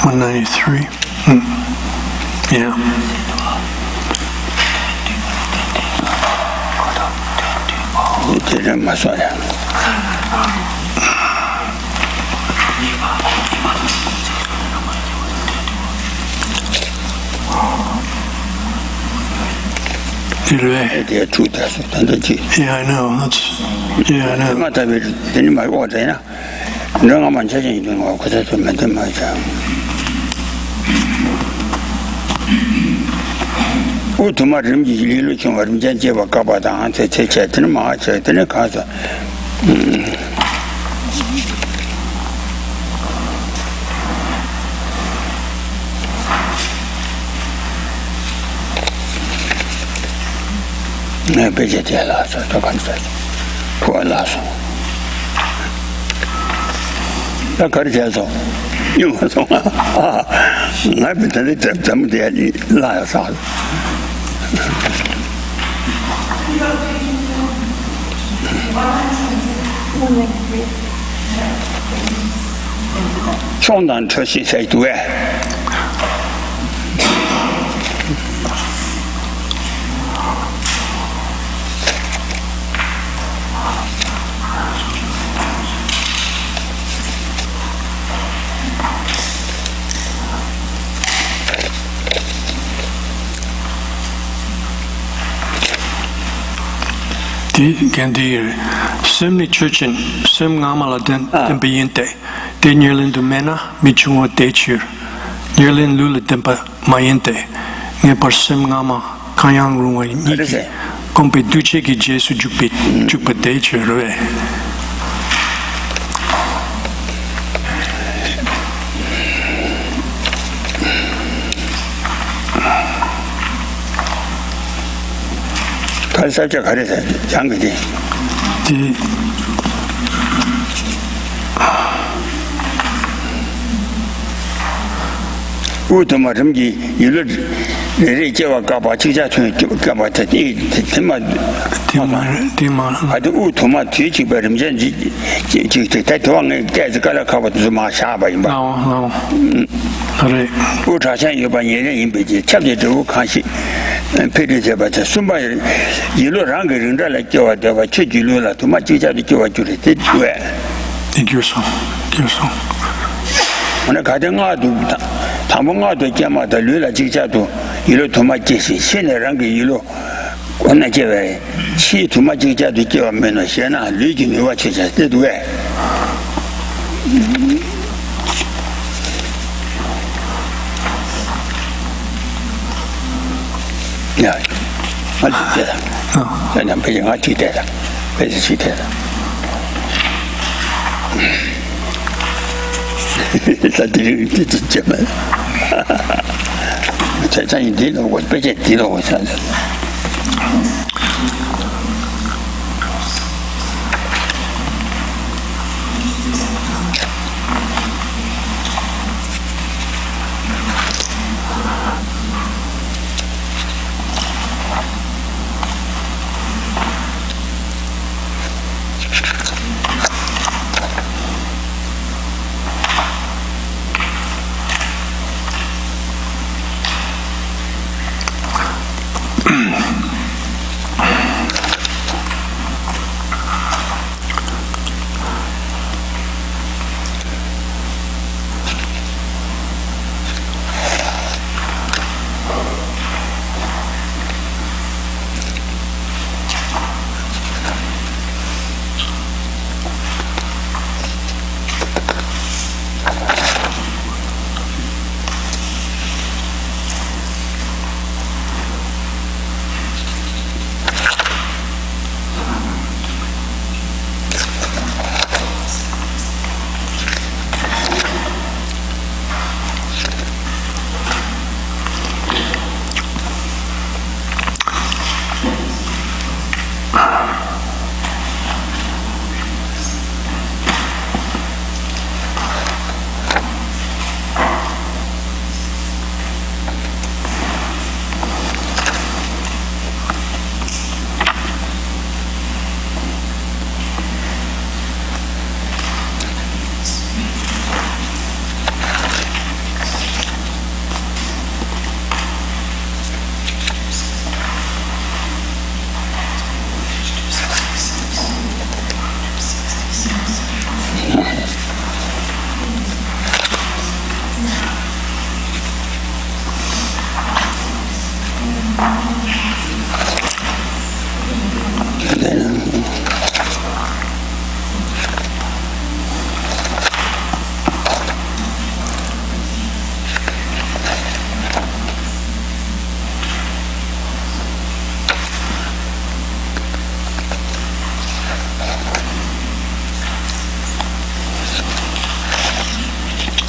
193. Yeah.这人没说的。这住的是真的去。Yeah, I know. Yeah, I know. 嘛特别是你买我这呢，人俺们这些人我可是没这么讲。我他妈人家理论上人家结果搞不当，这真嘛这真的看着，那别接电了，这看着，破拉手，那可以接受。因为我说啊，俺不知道怎么的，你哪有啥子？上当车是谁对？Gandhi, Simni Churchin, Sim Gamala Dempayente, De Nirlin Dumena, Michungo Dechir, Nirlin Lula Dempa Mayente, Nepar Sim Gama, Kayang Runga Niki, Compe Duce ki Jesu Jupa Dechir, Re. 살짝 가려서 한 거지. 우도마 점기 일을 내리 제와 가봐 지자 총 가봐 이 tema 아주 우도마 뒤지 버림전 지 대통령에 대해서 가라 가봐도 마샤바 임바. 그래. 우차선 이번 예년 임베지 참제도 관시 페리제바자 숨바 일로랑 그人来 叫的吧去记录了他妈就家的叫我就是这对 교수. 오늘 가정 아도 당분간도 있게마다 류라 직자도 이로 도마지시 신의란 게 이로 원나제에 시 도마직자도 있게 하면은 시나 류기니와 제자들도 왜 야, 맞다. 그냥 배경 같이 되다. 배지 되다. 사들이 진짜만. 세상이 뒤로 배지 뒤로 사는.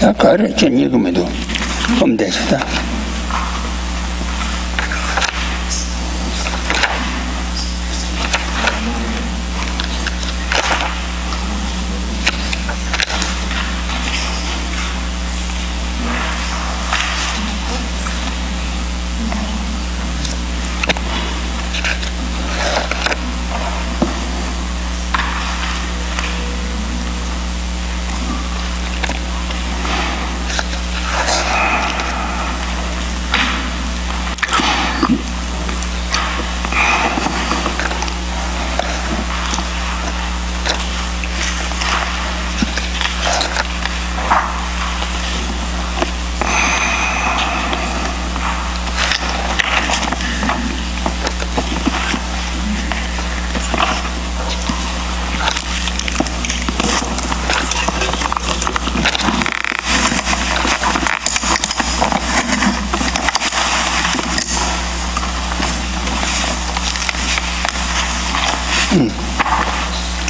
아까를 전 읽으면도 좀 되시다.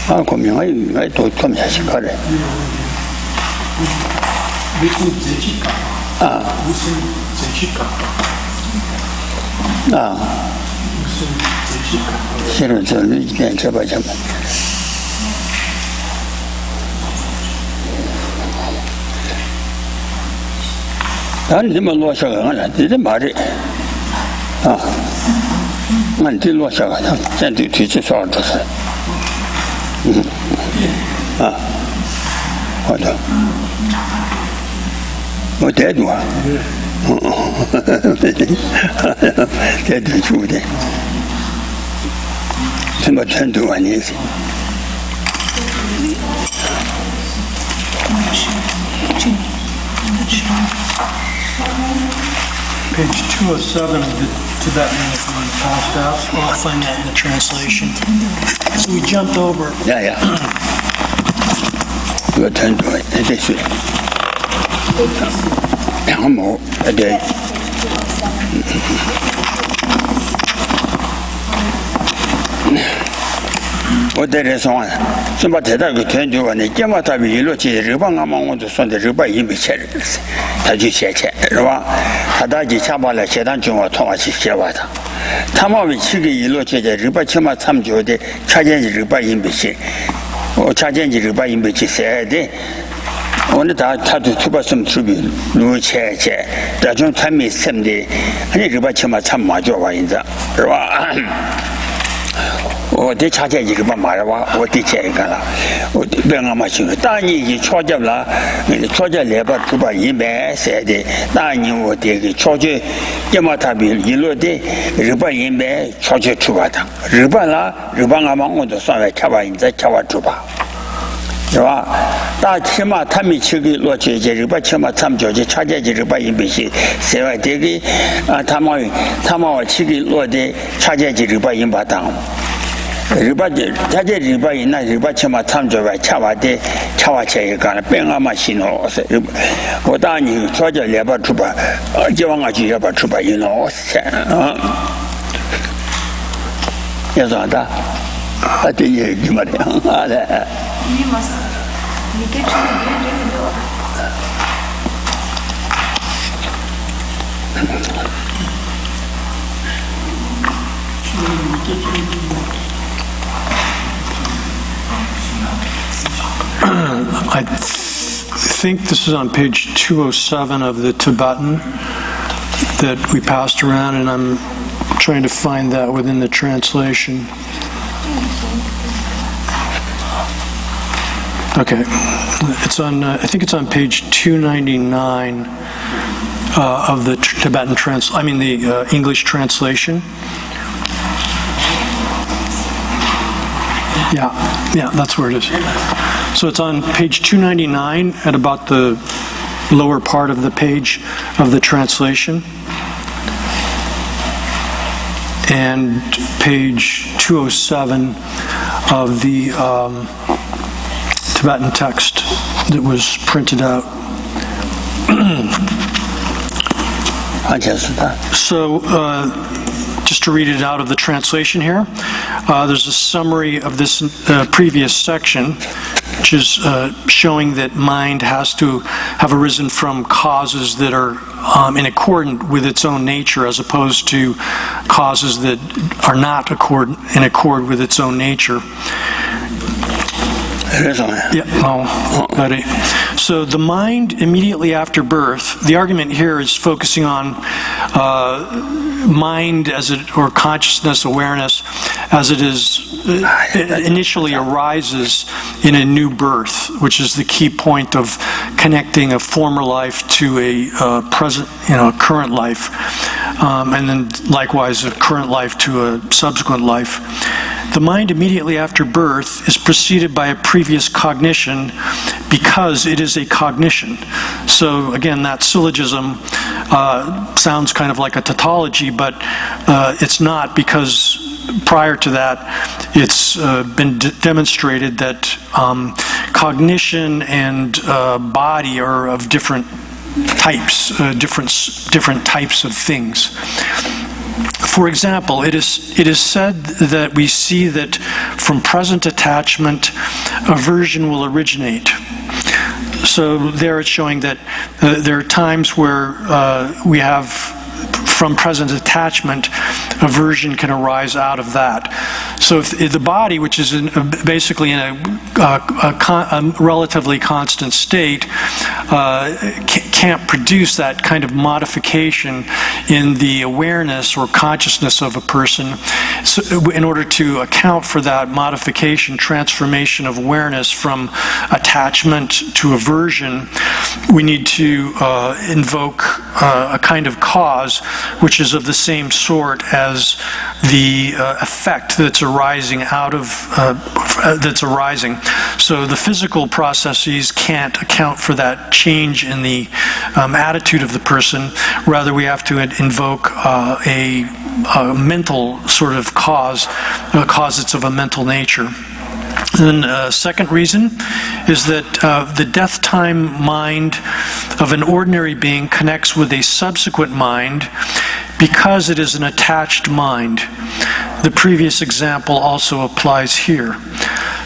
아, 고명하게 또 검사식 가래. 무슨 제시가? 무슨 제시가? 무슨 제시가? 싫어, 저는 그냥 잡아잡아. 나는 이제 놓아서가 아니라, 이제 말이. 난 뒤 놓아서가, 난 뒤에서 얻었어. 맞아. 뭐, 대두야. 대두 주대. 정말 천두 아니지. Page 207 of the Tibetan that we passed out. I'll find that in the translation. So we jumped over. Yeah. You turn to it. This way. More. Again. What there is on. Somebody that could turn to and give what I will look at the Ribanga on the Sunday Riba in the cherries. Taji Cheche, Hadaji Chabala Chedan Juma Thomas Chevata. Tama with Chigi look at the Riba Chima Tamjo, the Chajan Riba in Bichi, or Chajan Riba in Bichi said. Only that had to tuba some tribute, no chair, that don't tell me someday, and Riba Chima Tamajo in the or the charge Marawa, or the Chegala, or the Bengamachino. Dani, Chojala, and the Choja labor to buy Yimbe, said Dani, or the Choja Yamatabil, Yilode, Riba Yimbe, Choja Chubata, Ribala, Ribangamon, the son of Chava in the Chava Chuba. 다 치마 탐이 치기 로체 제리바 치마 탐 조제 차제 제리바 임비시 세와 되기 타마와 치기 로데 차제 제리바 임바당 리바 차제 리바 이나 리바 치마 탐 조바 차와데 차와체 가나 뺑아마 신호 오다니 조제 레바 주바 지왕아 지레바 주바 이노 야자다 아데 얘기 말이야 알아 I think this is on page 207 of the Tibetan that we passed around, and I'm trying to find that within the translation. Okay, it's on. I think it's on page 299 of the Tibetan the English translation. Yeah, that's where it is. So it's on page 299 at about the lower part of the page of the translation, and page 207 of the Tibetan text that was printed out. So, just to read it out of the translation here, there's a summary of this previous section, which is showing that mind has to have arisen from causes that are in accordance with its own nature, as opposed to causes that are not in accord with its own nature. So the mind immediately after birth, the argument here is focusing on mind or consciousness, awareness, as it is initially arises in a new birth, which is the key point of connecting a former life to a present, current life, and then likewise a current life to a subsequent life. The mind immediately after birth is preceded by a previous cognition because it is a cognition. So again, that syllogism sounds kind of like a tautology, but it's not, because prior to that it's been demonstrated that cognition and body are of different types, different types of things. For example, it is said that we see that from present attachment, aversion will originate. So there it's showing that there are times where we have, from present attachment, aversion can arise out of that. So if the body, which is basically in a relatively constant state, can't produce that kind of modification in the awareness or consciousness of a person, so in order to account for that modification, transformation of awareness from attachment to aversion, we need to invoke a kind of cause which is of the same sort as the effect that's arising So the physical processes can't account for that change in the attitude of the person. Rather, we have to invoke a mental sort of cause that's of a mental nature. And then second reason is that the death time mind of an ordinary being connects with a subsequent mind because it is an attached mind. The previous example also applies here.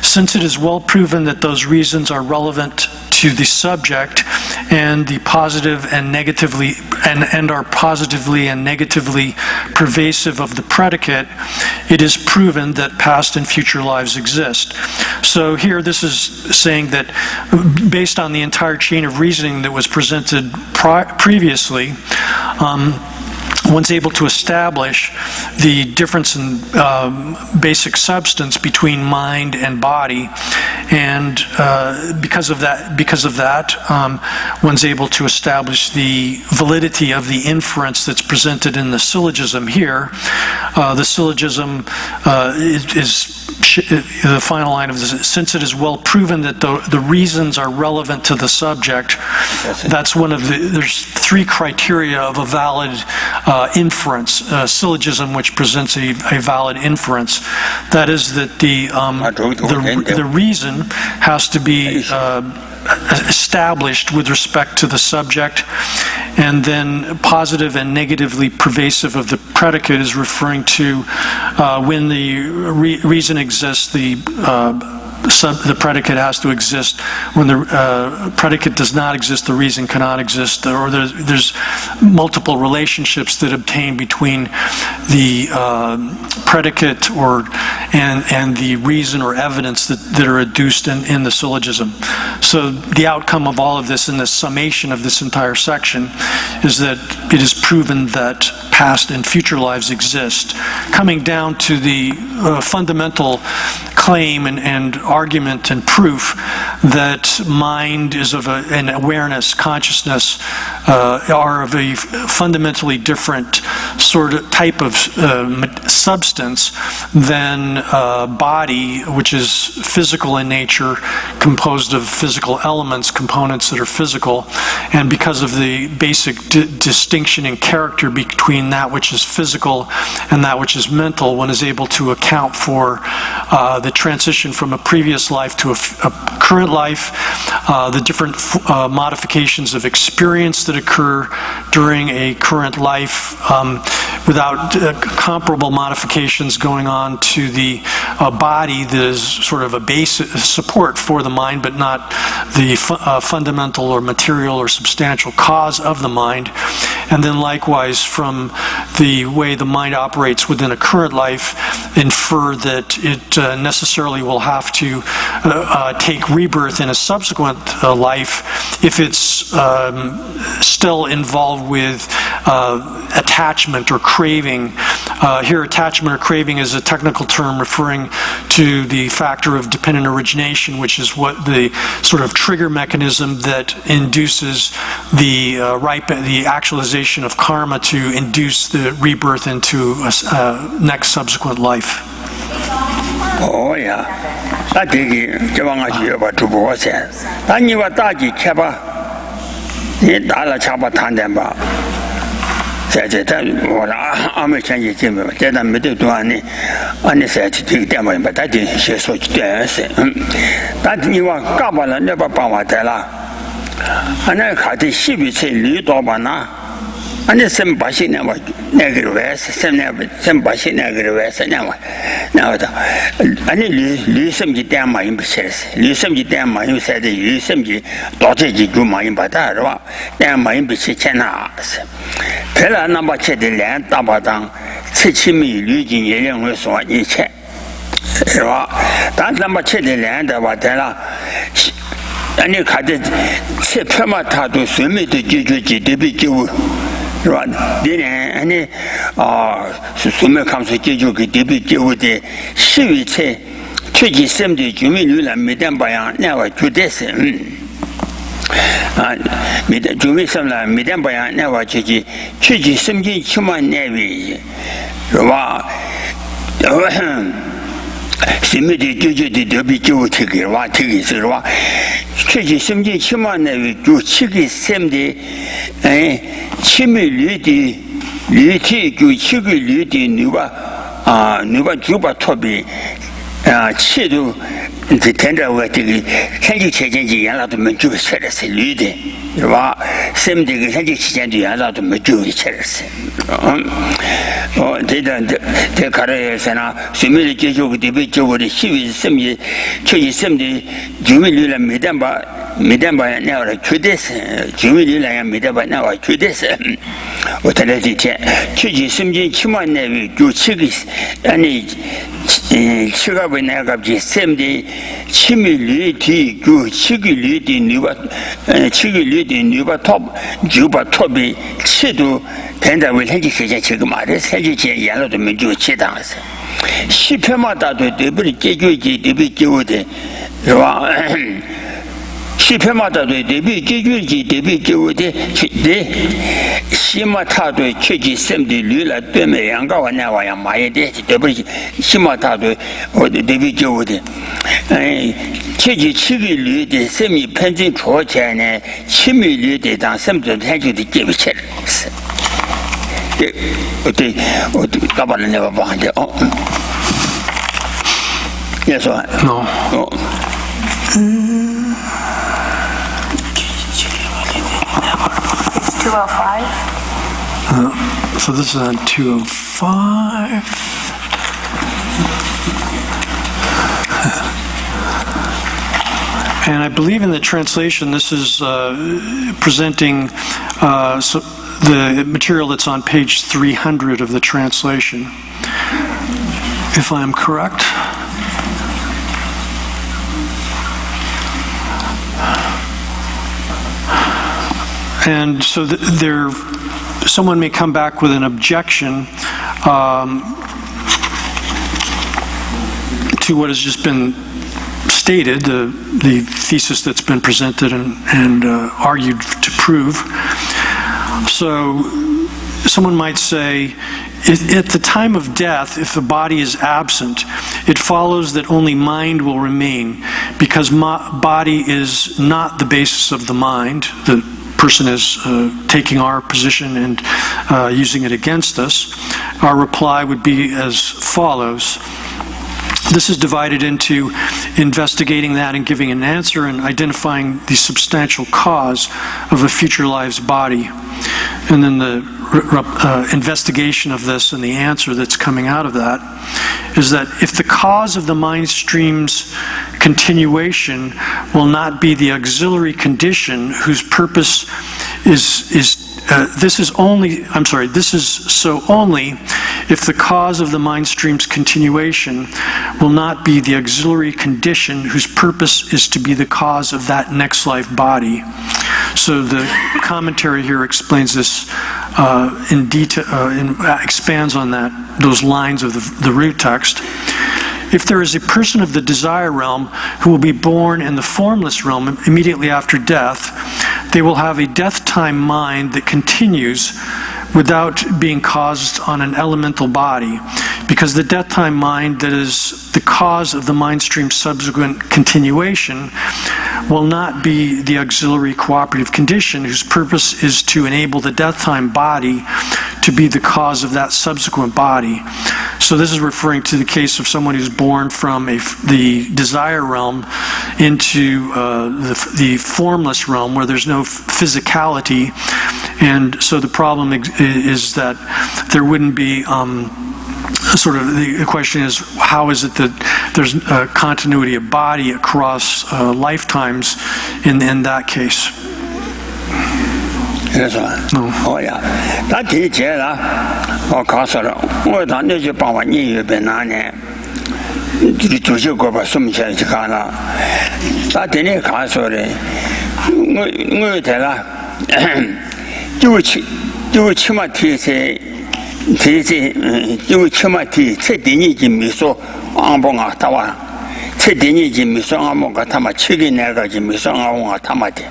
Since it is well proven that those reasons are relevant to the subject and the positive and negatively and are positively and negatively pervasive of the predicate, it is proven that past and future lives exist. So here this is saying that based on the entire chain of reasoning that was presented previously, one's able to establish the difference in basic substance between mind and body, and because of that, one's able to establish the validity of the inference that's presented in the syllogism here. The syllogism is the final line of this: since it is well proven that the reasons are relevant to the subject. That's one of there's three criteria of a valid inference, syllogism which presents a valid inference. That is that the reason has to be established with respect to the subject, and then positive and negatively pervasive of the predicate is referring to when the reason exists, the predicate has to exist. When the predicate does not exist, the reason cannot exist. Or there's multiple relationships that obtain between the predicate and the reason or evidence that are adduced in the syllogism. So the outcome of all of this in the summation of this entire section is that it is proven that past and future lives exist, coming down to the fundamental claim and argument and proof that mind is of an awareness, consciousness, are of a fundamentally different sort of type of substance than body, which is physical in nature, composed of physical elements, components that are physical. And because of the basic distinction in character between that which is physical and that which is mental, one is able to account for the transition from a previous life to a current life, the different modifications of experience that occur during a current life without comparable modifications going on to the body that is sort of a base support for the mind, but not the fundamental or material or substantial cause of the mind. And then likewise, from the way the mind operates within a current life, infer that it necessarily will have to take rebirth in a subsequent life if it's still involved with attachment or craving. Here, attachment or craving is a technical term referring to the factor of dependent origination, which is what the sort of trigger mechanism that induces the actualization of karma to induce the rebirth into a next subsequent life. Oh yeah, that is the about to go there. Then you are Taji Chaba, it Dala Chaba Tandemba. Said I'm a change Jim, then I'm to do any said to take them, but I didn't say such dance. That you are Kabbalah never Pamatella. And I had the Shibi Lidobana. And the same Bashi never negative, some Bashi negative, now. I listen to damn my imbeciles. Listen to damn my you said, listen to daughter you my imbata, damn my imbeciles. Pella number check the land, Tabatang, Chichimi, Lugin, Yelling was what you check. That number check the land, Abatella. And you had it, say Pramata to swim it to Juju. Right, then any sume comes to give you a debut with the Shivice, 20 70 Jimmy Lula Medan Bayan, never to this. 준비 삼라 미련 바야 내가 지지 취지 심진 치만 내위 와 심미디 주주디 더비 주티기 와 티기스 와 취지 심진 치만 내위 주 치기 셈디 치밀리디 리티 주 치기 리디 누가 주바 토비 치도这天着我这个天气期间就原来都没就吃的是绿的，是吧？什么这个天气期间就原来都没就吃的是，这看着是那水面的接触个特别接触的细微什么，确实什么的，就没绿了没得把那个缺的是，就没绿了也没得把那个缺的是，我谈了这天，确实什么起码那个就吃个，你吃个为那个的什么的。치밀 리티 그 치기 리티 누가 치기 리티 누가 톱 주바 톱이 치도 된다고 현지 세계 지금 말해 세계 연락도 민주 치당했어 시편마다도 대비를 깨주지 대비 깨우대 와 시편마다도 대비 깨주지 대비 깨우대 네 시마타도 최지 셈디 류라 때문에 양가와 나와야 마에 돼 대비 시마타도 대비 깨우대 최지 치기 류대 셈이 편진 조체네 치미 류대 당 셈도 해주디 깨비체를 어때 가발을 내가 봐한데 Yes, right. No. 205. So this is on 205. And I believe in the translation, this is presenting the material that's on page 300 of the translation, if I am correct. And so someone may come back with an objection to what has just been stated, the thesis that's been presented and argued to prove. So someone might say, at the time of death, if the body is absent, it follows that only mind will remain, because body is not the basis of the mind. The person is taking our position and using it against us. Our reply would be as follows. This is divided into investigating that and giving an answer and identifying the substantial cause of a future life's body. And then the investigation of this and the answer that's coming out of that is that if the cause of the mind stream's continuation will not be the auxiliary condition whose purpose this is so only if the cause of the mind stream's continuation will not be the auxiliary condition whose purpose is to be the cause of that next life body. So the commentary here explains this in detail, expands on those lines of the root text. If there is a person of the desire realm who will be born in the formless realm immediately after death, they will have a death-time mind that continues without being caused on an elemental body, because the death-time mind that is the cause of the mind stream's subsequent continuation will not be the auxiliary cooperative condition whose purpose is to enable the death-time body to be the cause of that subsequent body. So this is referring to the case of someone who's born from the desire realm into the formless realm where there's no physicality. And so the problem is that there wouldn't be the question is, how is it that there's a continuity of body across lifetimes in that case? Yes, oh yeah. That is it. Oh, Castle. Oh, that is your power. You banana. To show go by some church. That didn't Castle. No, tell her. You chima tea say. You chima tea. Say, Dini Jimmy so on Bonga Tower. 최대니 미성아모가 타마 치기 내가 미성아모가 타마데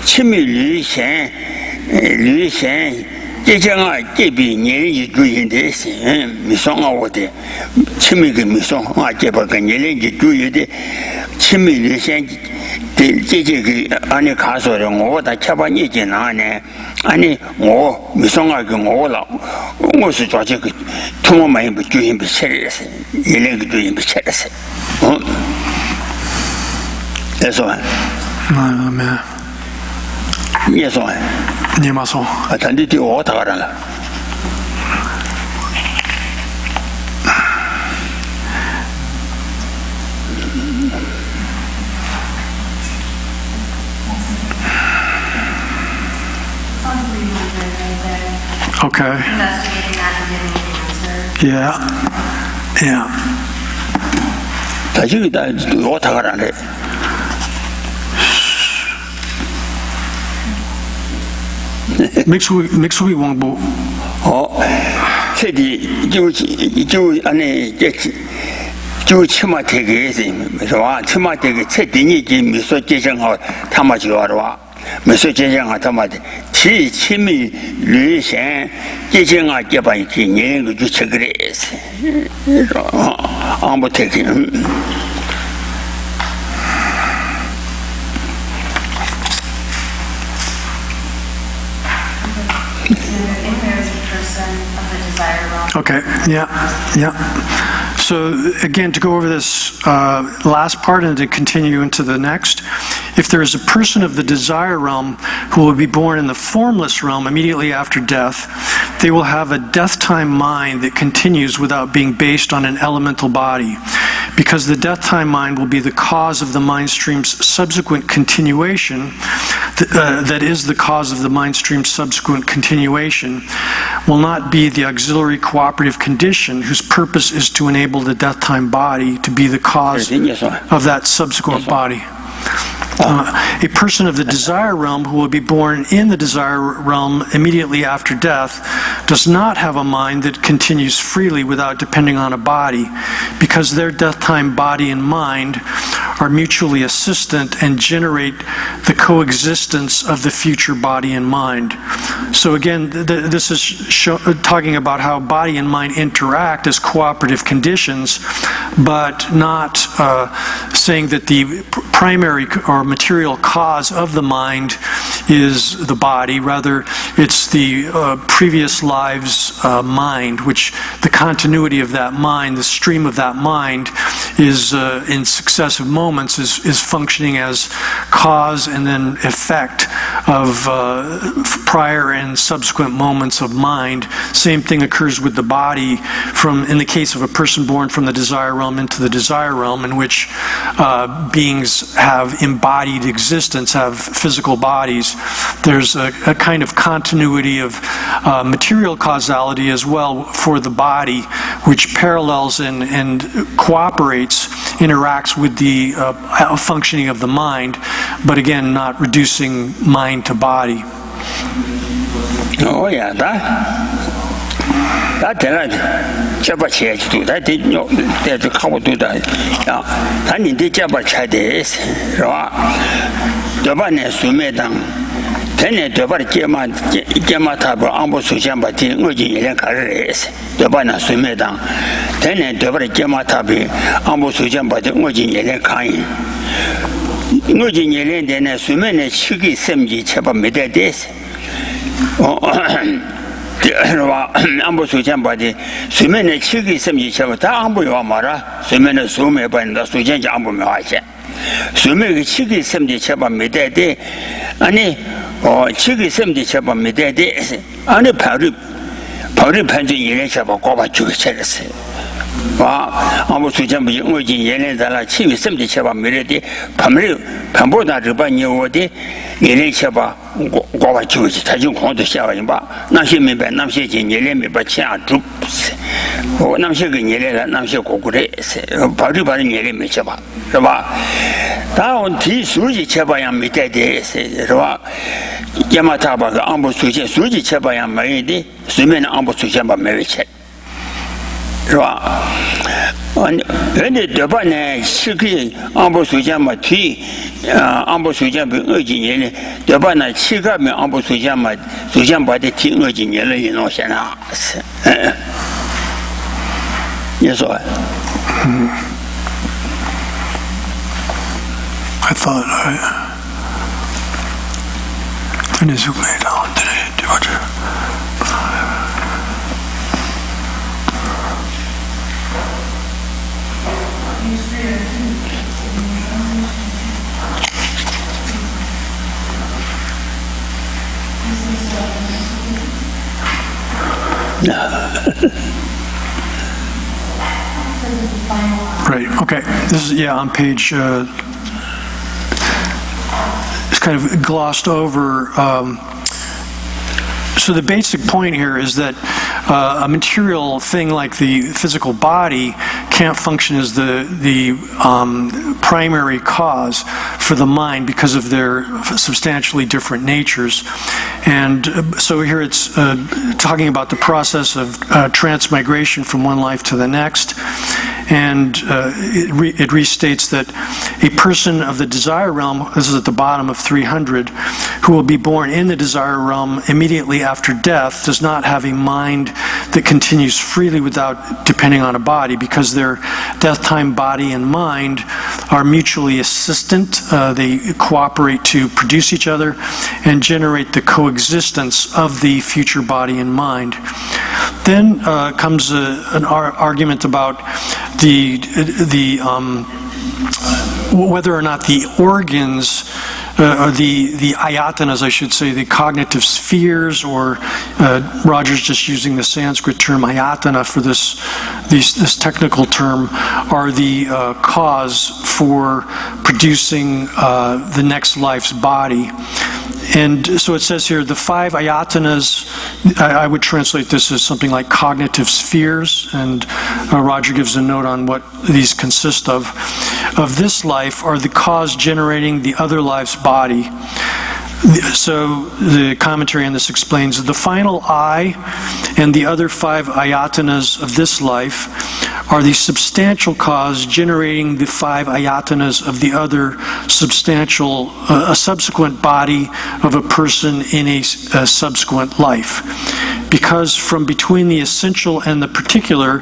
치미 류신 제정아 제비年主人的미성아오데 치미그 미성아 제바가年主人的치미 류신 제제그 안에 가서는 뭐다 차반이 지나네 아니 뭐 미성아가 뭐라 무슨 저기 그 통화만 뭐 주인 비체레스 얘네가 주인 비체레스 eso 아멘. eso 니마소. 단디디 오다 가라 Okay. Investigating that and getting an answer. Yeah. 다시 다 오다 가라네 믹스위 왕보. 세디 就안에 저 치마 되게서 와 치마 되게 최대니 미소 제정하고 타마 지와라 미소 제정하고 타마데 치미 류신 제정하 개발 기능 그 주체그레스 아무 되게 In there is a person of the desire realm. Okay, yeah. So again, to go over this last part and to continue into the next, if there is a person of the desire realm who will be born in the formless realm immediately after death, they will have a death-time mind that continues without being based on an elemental body, because the death-time mind will be the cause of the mind stream's subsequent continuation, that is the cause of the mind stream's subsequent continuation, will not be the auxiliary cooperative condition whose purpose is to enable the death-time body to be the cause of that subsequent body. A person of the desire realm who will be born in the desire realm immediately after death does not have a mind that continues freely without depending on a body, because their death-time body and mind are mutually assistant and generate the coexistence of the future body and mind. So again, this is talking about how body and mind interact as cooperative conditions, but not saying that the primary or material cause of the mind is the body. Rather, it's the previous life's mind, which the continuity of that mind, the stream of that mind, is in successive moments is functioning as cause and then effect of prior and subsequent moments of mind. Same thing occurs with the body in the case of a person born from the desire realm into the desire realm, in which beings have embodied existence, have physical bodies. There's a kind of continuity of material causality as well for the body, which parallels and cooperates, interacts with the functioning of the mind, but again, not reducing mind to body. Oh yeah, that 제발 제주도 다들 대도 가고도다 야 단인데 제발 차대스 라 저번에 수매당 전에 저번에 제마타고 안보 수장바티 어제 일행 가르레스 저번에 수매당 전에 저번에 제마타비 안보 수장바티 어제 일행 가인 어제 일행 되네 수매네 시기 셈지 제발 메대데스 안보 수장바디 수면에 치기 있으면 다 안보요 말아 수면에 수면 받는다 수장이 안보면 하지 수면에 치기 있으면 제발 메대데 아니 치기 있으면 제발 메대데 아니 바로 판정 일에 잡아 꼽아 주게 잘했어요 와 안보 수장바디 어제 예내 달라 치기 있으면 제발 메대데 밤보다 저번에 어디 예내 잡아 꼽아 주지 다중 공도 시작하지 봐 남些明白남些年没把钱住我남些个年了남些过过的把年没吃吧是吧然后提书记吃吧也没带的是吧要么他把个安保书记吃吧也没的随便安保书记吧没吃是吧 근데 대반에 시기 안보 수장마 뒤 안보 수장비 어진년에 대반에 시가면 안보 수장마 수장바데 뒤 어진년에 이노잖아. 예서. I thought Right. Okay. This is on page. It's kind of glossed over. So the basic point here is that a material thing like the physical body can't function as the primary cause for the mind because of their substantially different natures. And so here it's talking about the process of transmigration from one life to the next. And it restates that a person of the desire realm, this is at the bottom of 300, who will be born in the desire realm immediately after death, does not have a mind that continues freely without depending on a body, because their death-time body and mind are mutually assistant. They cooperate to produce each other and generate the coexistence of the future body and mind. Then comes an argument about whether or not the organs, or the ayatanas, I should say, the cognitive spheres, or Roger's just using the Sanskrit term ayatana for this technical term, are the cause for producing the next life's body. And so it says here, the 5 ayatanas, I would translate this as something like cognitive spheres, and Roger gives a note on what these consist of this life, are the cause generating the other life's body. So the commentary on this explains that the final I and the other 5 ayatanas of this life are the substantial cause generating the 5 ayatanas of the other substantial, a subsequent body of a person in a subsequent life. Because from between the essential and the particular,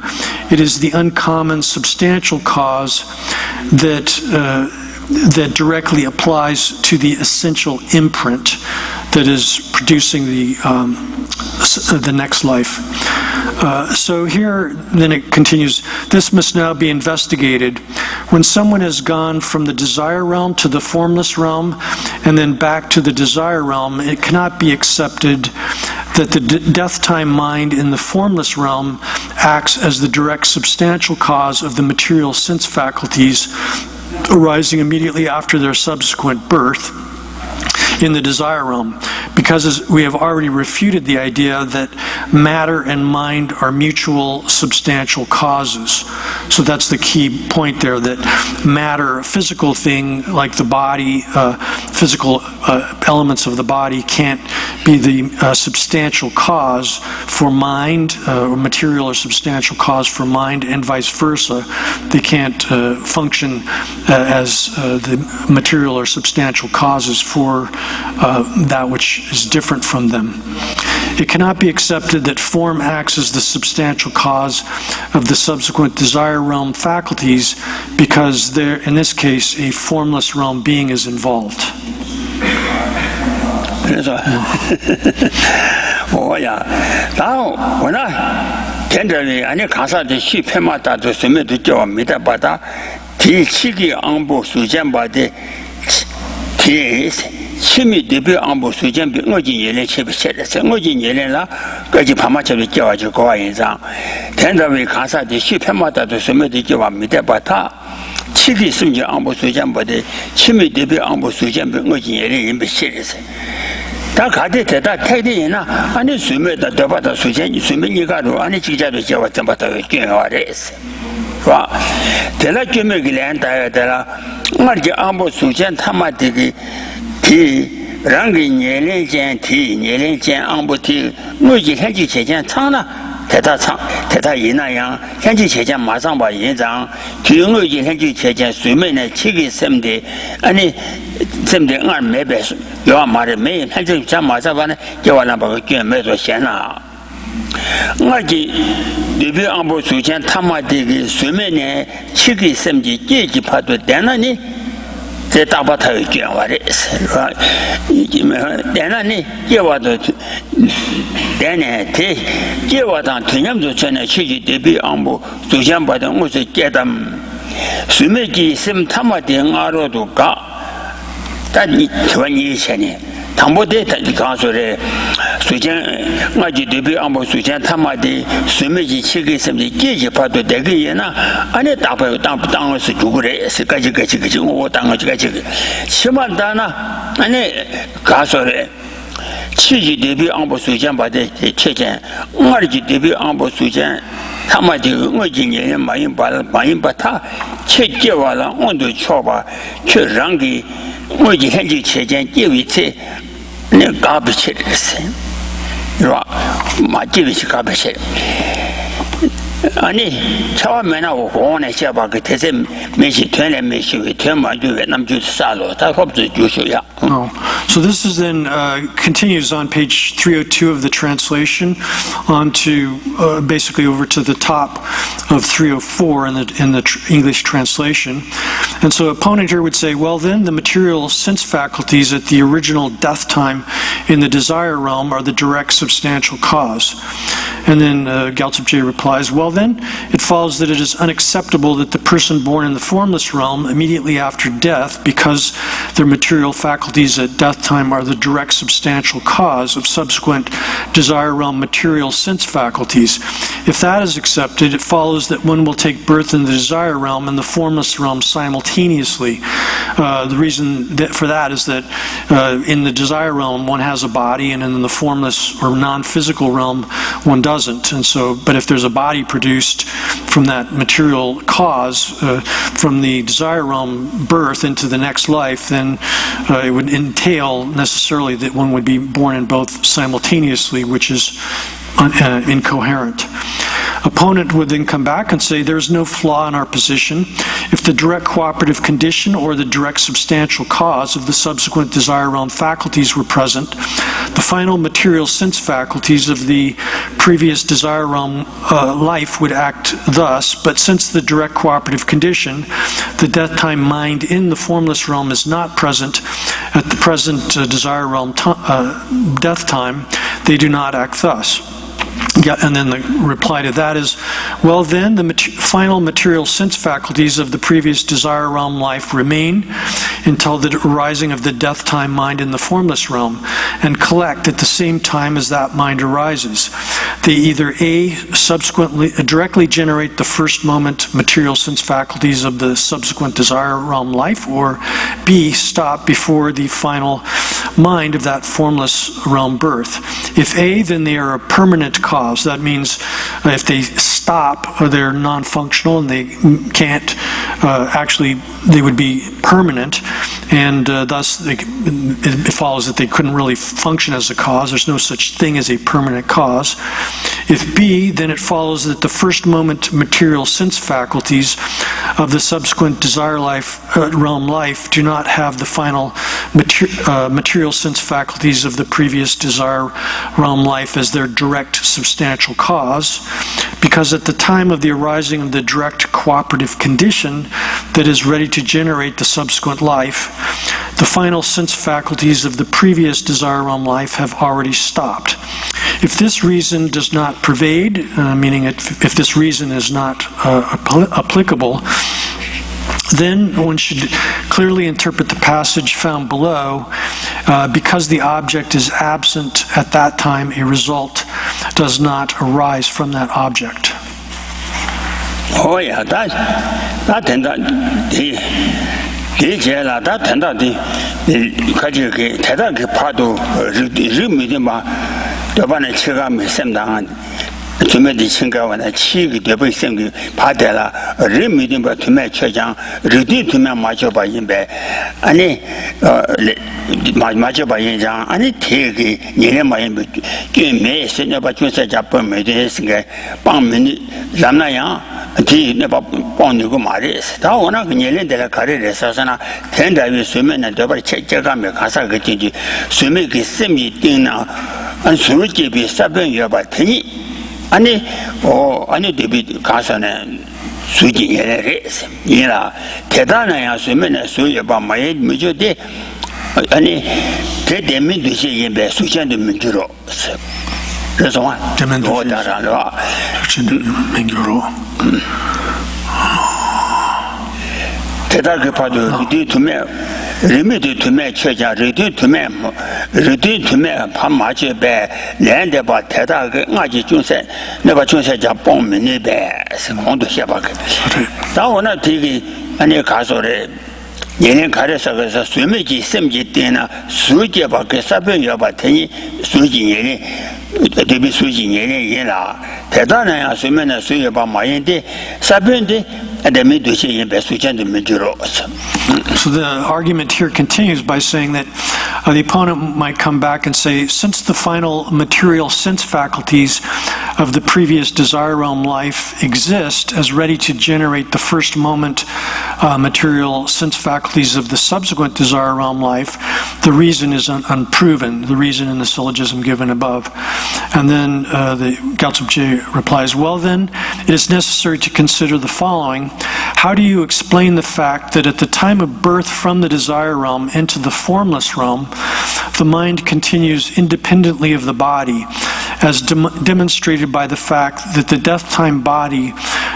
it is the uncommon substantial cause that directly applies to the essential imprint that is producing the next life. So here, then it continues, this must now be investigated. When someone has gone from the desire realm to the formless realm, and then back to the desire realm, it cannot be accepted that the death-time mind in the formless realm acts as the direct substantial cause of the material sense faculties arising immediately after their subsequent birth in the desire realm, because as we have already refuted the idea that matter and mind are mutual substantial causes. So that's the key point there, that matter, a physical thing like the body, physical elements of the body can't be the substantial cause for mind, or material or substantial cause for mind, and vice versa. They can't function as the material or substantial causes for that which is different from them. It cannot be accepted that form acts as the substantial cause of the subsequent desire realm faculties, because there, in this case, a formless realm being is involved. 그래서 뭐야, 나 워낙 견전이 아니 가사도 시편마다도 쓰면도 좋아합니다. 바다 뒤치기 안보 수전바데 뒤 심이 대비 안보 수전 어진 예례 체비세서 어진 예례라 까지 파마처럼 껴가지고 와 인상 된다면 가사도 시편마다도 쓰면도 좋아합니다. 바다 치기 심지 안보 수전바데 심이 대비 안보 수전 어진 예례 임비세서 다 가대 대다 태대이나 아니 수매다 더바다 수전이 수매니가로 아니 지자도 제와 전바다 깨와레스 와 대라 깨매기랜 다야다라 말지 안보 수전 타마디기 티 랑기 녀레젠 티 녀레젠 안보 티 뭐지 해지 제전 창나 대타 이나양 현지 체장 마상 봐 인장 규용의 현지 체장 수면의 치기 셈데 아니 셈데 안 매배 요 말에 매 현지 장 마사반에 겨와나 봐 매도 현나 어디 리뷰 안보 수전 타마디기 수면의 치기 셈지 깨지 파도 되나니 제 다바타의 겨와레스 이기면 되나니 겨와도 되네 대 겨와당 개념도 전에 치기 대비 안보 수전 받은 것을 깨담 수면기 셈 타마디 알아도가 단이 전이 전에 당보대 가서래 수전 아주 대비 안보 수전 타마디 수면기 치기 셈지 깨지 파도 되게나 안에 답을 땅에서 죽으래 스까지 오 땅까지 심한다나 안에 가서래 치지 대비 안보 수전 받에 체전 응아리 대비 안보 수전 타마디 응어진에 많이 받아 체계와라 온도 쳐봐 최랑기 어디 현지 체전 계위체 내 가비체스 라 마지비시 가비체 아니 처음에나 오고네 셔봐 그 대세 메시 되네 메시 되만주 남주 살로 다 법도 주셔야. So this is then continues on page 302 of the translation on to basically over to the top of 304 in the English translation. And so opponent here would say, well then the material sense faculties at the original death time in the desire realm are the direct substantial cause. And then Gyaltsab Je replies, well then, it follows that it is unacceptable that the person born in the formless realm immediately after death, because their material faculties at death time are the direct substantial cause of subsequent desire realm material sense faculties. If that is accepted, it follows that one will take birth in the desire realm and the formless realm simultaneously. The reason for that is that in the desire realm one has a body, and in the formless or non-physical realm one doesn't. And so, but if there's a body produced from that material cause, from the desire realm birth into the next life, then it would entail necessarily that one would be born in both simultaneously, which is incoherent. Opponent would then come back and say there's no flaw in our position. If the direct cooperative condition or the direct substantial cause of the subsequent desire realm faculties were present, the final material sense faculties of the previous desire realm life would act thus, but since the direct cooperative condition, the death time mind in the formless realm is not present at the present desire realm death time, they do not act thus. Yeah, and then the reply to that is, well then, the final material sense faculties of the previous desire realm life remain until the arising of the death time mind in the formless realm, and collect at the same time as that mind arises. They either A, subsequently directly generate the first moment material sense faculties of the subsequent desire realm life, or B, stop before the final mind of that formless realm birth. If A, then they are a permanent cause. That means if they stop, they're non-functional and they can't actually, they would be permanent, and thus it follows that they couldn't really function as a cause. There's no such thing as a permanent cause. If B, then it follows that the first moment material sense faculties of the subsequent desire life realm life do not have the final material sense faculties of the previous desire realm life as their direct substantial cause, because at the time of the arising of the direct cooperative condition that is ready to generate the subsequent life, the final sense faculties of the previous desire realm life have already stopped. If this reason does not pervade, meaning if this reason is not applicable, then one should clearly interpret the passage found below. Because the object is absent at that time, a result does not arise from that object. Oh yeah, that 된다. 대제라 다 된다. 가지 그 대단 그 파도 리미디 막 저번에 체감이 셈당한 주면의 친구와는 치기 되고 생기 받아라 리미딩 바 투매 최장 리디 투매 맞아 봐 임배 아니 맞아 봐 인장 아니 되게 얘네 많이 게매 세냐 봐 주세 잡으면 되겠으니까 빵민이 남나야 뒤 내가 뻥이고 말이었어 다 워낙 얘네 내가 가르를 해서나 된다위 수면에 더블 체크하면 가사 그지 수면 그 셈이 띵나 안 수르게 비싸변 여봐 되니 아니 데뷔 가서는 수지 예래래 이라 대단해야 수면에 수여봐 마에 무조데 아니 대대면 되시 예배 수찬도 문주로 그래서 대면 도다라로 민주로 대단 급하도 리디 투매 리미디 투매 최자 리디 투매 밥 맞게 배 랜데 봐 대다 그 아지 중세 내가 중세 잡봉민이 배 공도 해봐 다오나 되게 아니 가서래 얘는 가려서 그래서 수미지 셈지 때나 수지 밖에 사변 여봐 되니 수지 얘네 대비 수지 얘네 얘라 대단해야 수면에 수여 봐 마인데 사변데 아데미 도시 예배 수찬도 문주로 So the argument here continues by saying that the opponent might come back and say, since the final material sense faculties of the previous desire realm life exist as ready to generate the first moment material sense faculties of the subsequent desire realm life, the reason is unproven, the reason in the syllogism given above. And then the Gyaltsab Je replies, well then, it is necessary to consider the following. How do you explain the fact that at the time of birth from the desire realm into the formless realm, the mind continues independently of the body, as demonstrated by the fact that the death-time body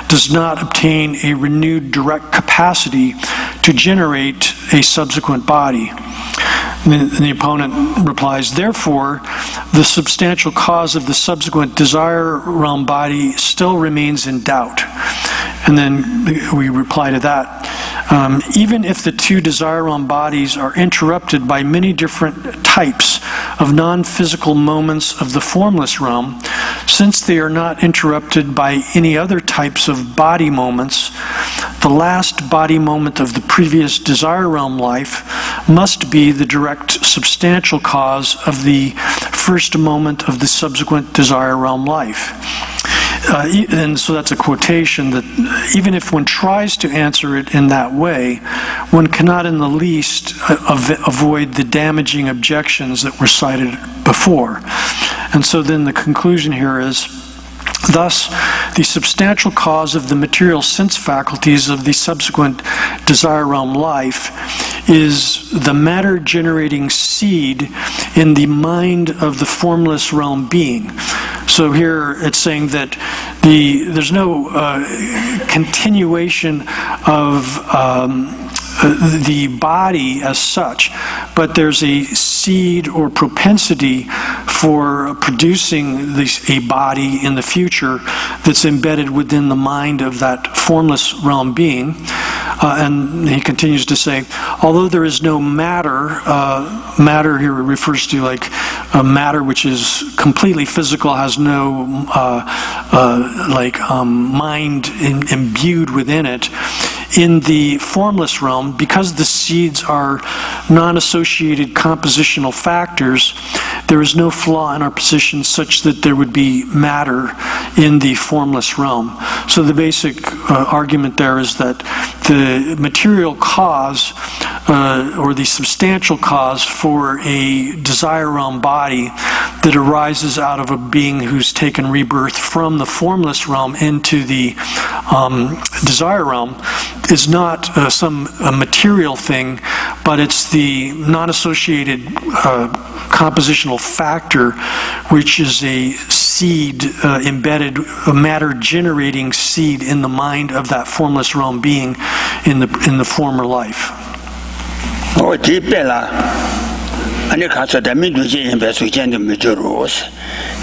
does not obtain a renewed direct capacity to generate a subsequent body? And the opponent replies, therefore, the substantial cause of the subsequent desire realm body still remains in doubt. And then we reply to that. Even if the two desire realm bodies are interrupted by many different types of non-physical moments of the formless realm, since they are not interrupted by any other types of body moments, the last body moment of the previous desire realm life must be the direct substantial cause of the first moment of the subsequent desire realm life. And so that's a quotation that even if one tries to answer it in that way, one cannot in the least avoid the damaging objections that were cited before. And so then the conclusion here is, thus, the substantial cause of the material sense faculties of the subsequent desire realm life is the matter-generating seed in the mind of the formless realm being. So here it's saying that there's no continuation of the body as such, but there's a seed or propensity for producing a body in the future that's embedded within the mind of that formless realm being. And he continues to say, although there is no matter, matter here refers to like a matter which is completely physical, has no mind imbued within it. In the formless realm, because the seeds are non-associated compositional factors, there is no flaw in our position such that there would be matter in the formless realm. So the basic argument there is that the material cause or the substantial cause for a desire realm body that arises out of a being who's taken rebirth from the formless realm into the desire realm is not some material thing, but it's the non-associated compositional factor, which is a seed embedded, a matter-generating seed in the mind of that formless realm being in the former life. 아니 가서다 민주주의 배수견도 미주로스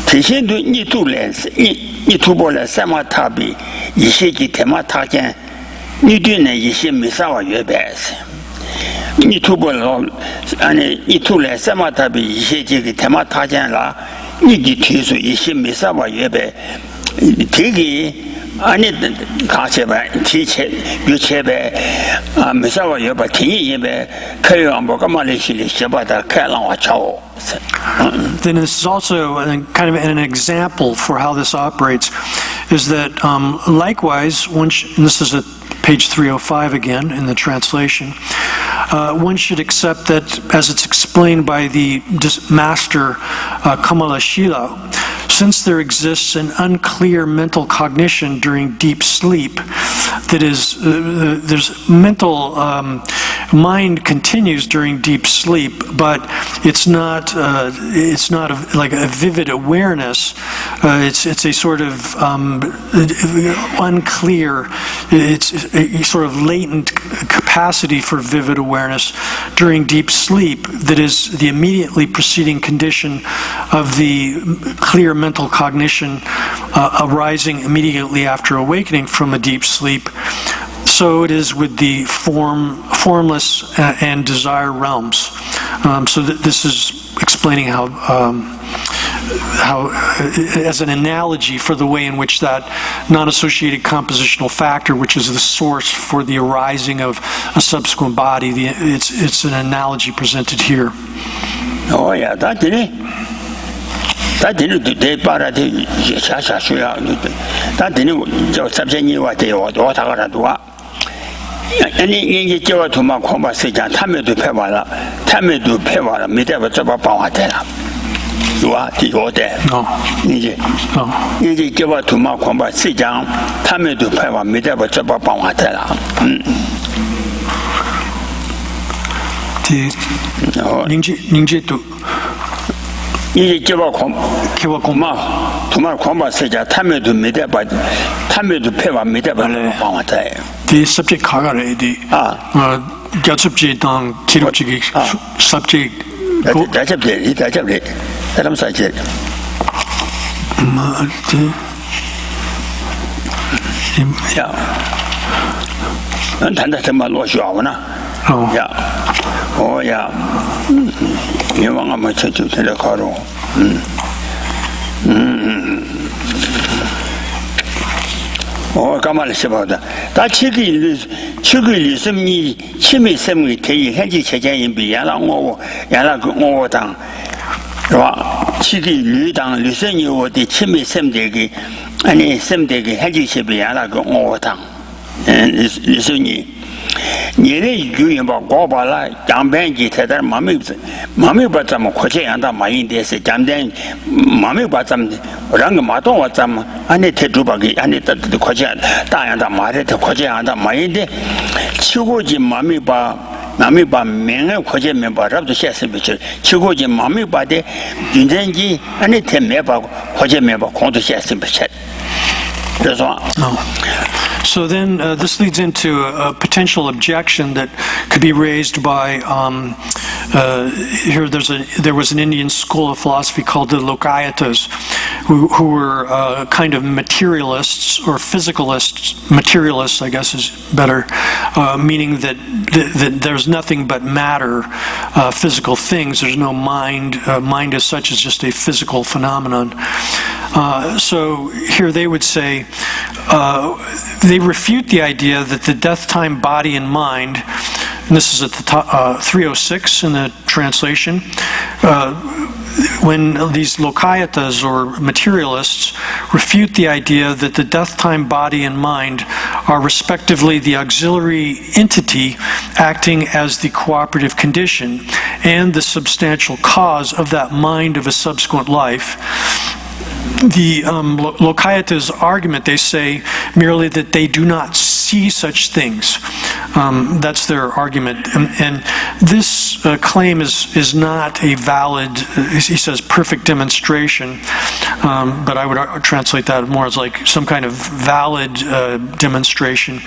대신도 니둘렌스 니 투볼에 사마타비 이시기 테마타겐 니드네 이시 미사와 예배스 유튜브로 아니 유튜브에 세마타비 이세지기 테마 타잖아 이기 뒤에서 이시 미사와 예배 되게 아니 가세바 티체 유체베 미사와 예배 티이 예배 그래요 뭐가 말이시 셔바다 칼랑와 차오. Then this is also kind of an example for how this operates, is that likewise, and this is at page 305 again in the translation, one should accept that as it's explained by the master Kamala Shila, since there exists an unclear mental cognition during deep sleep, that is, there's mental mind continues during deep sleep, but it's not like a vivid awareness. It's a sort of unclear. It's a sort of latent capacity for vivid awareness during deep sleep that is the immediately preceding condition of the clear mental cognition arising immediately after awakening from a deep sleep. So it is with the formless and desire realms. So this is explaining how, as an analogy for the way in which that non-associated compositional factor, which is the source for the arising of a subsequent body, it's an analogy presented here. Oh yeah, that did it. That didn't do they para the Shasha, that didn't just subject you what they ought to do. Any to my conversation, Tammy to Pevala, Mideva Pawatella. You are the order. No. You give to my conversation, Tammy to Peva, Mideva Pawatella. Ninja to. 이 제가 고마 정말 고마세자 탐에도 믿어봐 탐에도 배워 믿어봐 방화다. The subject 가가래 디 가습지 당 기록지기 subject 대접돼 사람 사실 야 난 단다 정말 로시아구나 야 오야 영화 한번 쳐줘 데려가로 가만히 있어봐다 다 치기 있으면 치매 있으면 대의 현지 체제인 비야랑 오고 야랑 오당 치기 류당 류선이 오디 치매 셈되기 아니 셈되기 현지 체비야랑 오당 류선이 니네 유인바 고발라 장변기 대달 마음이 받자면 고쳐야한다 마인데서 잠된 마음이 받자면 랑 마도 왔자면 안에 대두박이 안에 따뜻 고쳐야 다양다 말에 더 고쳐야한다 마인데 치고지 마음이 봐 남이 봐 명에 고쳐면 봐라도 셰스비치 치고지 마음이 봐대 인전지 안에 대매 봐 고쳐면 봐 공도 셰스비치 그래서 So then this leads into a potential objection that could be raised by here there was an Indian school of philosophy called the Lokayatas who were kind of materialists or physicalists. Materialists, I guess, is better, meaning that there's nothing but matter, physical things. There's no mind. Mind as such is just a physical phenomenon. So here they would say they refute the idea that the death time body and mind, and this is at the top, 306 in the translation, when these Lokayatas or materialists refute the idea that the death time body and mind are respectively the auxiliary entity acting as the cooperative condition and the substantial cause of that mind of a subsequent life. The Lokayatas' argument, they say merely that they do not see such things. That's their argument. And this claim is not a valid, he says, perfect demonstration, but I would translate that more as like some kind of valid demonstration,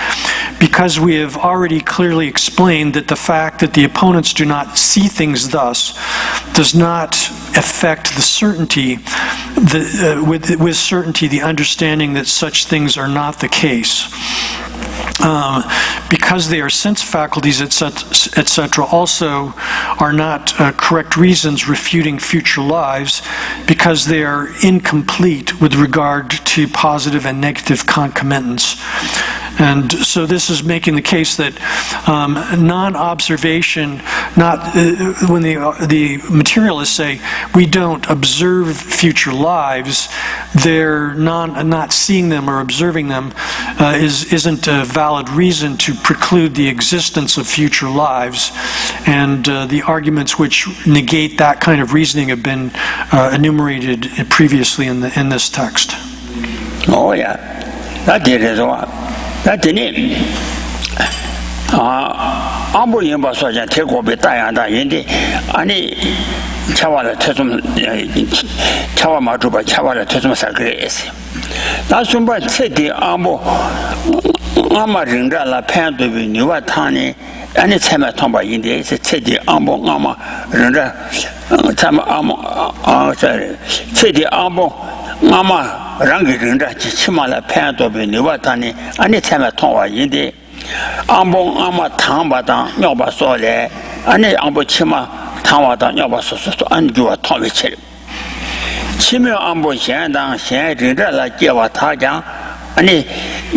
because we have already clearly explained that the fact that the opponents do not see things thus does not affect the certainty, with certainty, the understanding that such things are not the case. because they are sense faculties, etc., also are not correct reasons refuting future lives, because they are incomplete with regard to positive and negative concomitants. And so this is making the case that non-observation, when the materialists say we don't observe future lives, they're not seeing them or observing them isn't a valid reason to preclude the existence of future lives. And the arguments which negate that kind of reasoning have been enumerated previously in this text. Oh yeah, that did as well. That didn't. 아무 연바소자 태고비 따야다 인데 아니 차와를 태좀 차와 마주바 차와를 태좀 살그레스 나 좀바 체디 아무 아마 rin다라 팬도비 니와 타니 아니 참아 통바 인데 체디 아무 아마 rin다 참아 아무 체디 아무 아마 랑기 rin다 치마라 팬도비 니와 타니 아니 참아 통와 인데 안봉 아마 탕바다 녀바 소래 아니 안보 치마 탕와다 녀바 소소 안주와 통위치 치명 안보 현당 현진들라 제와 타장 아니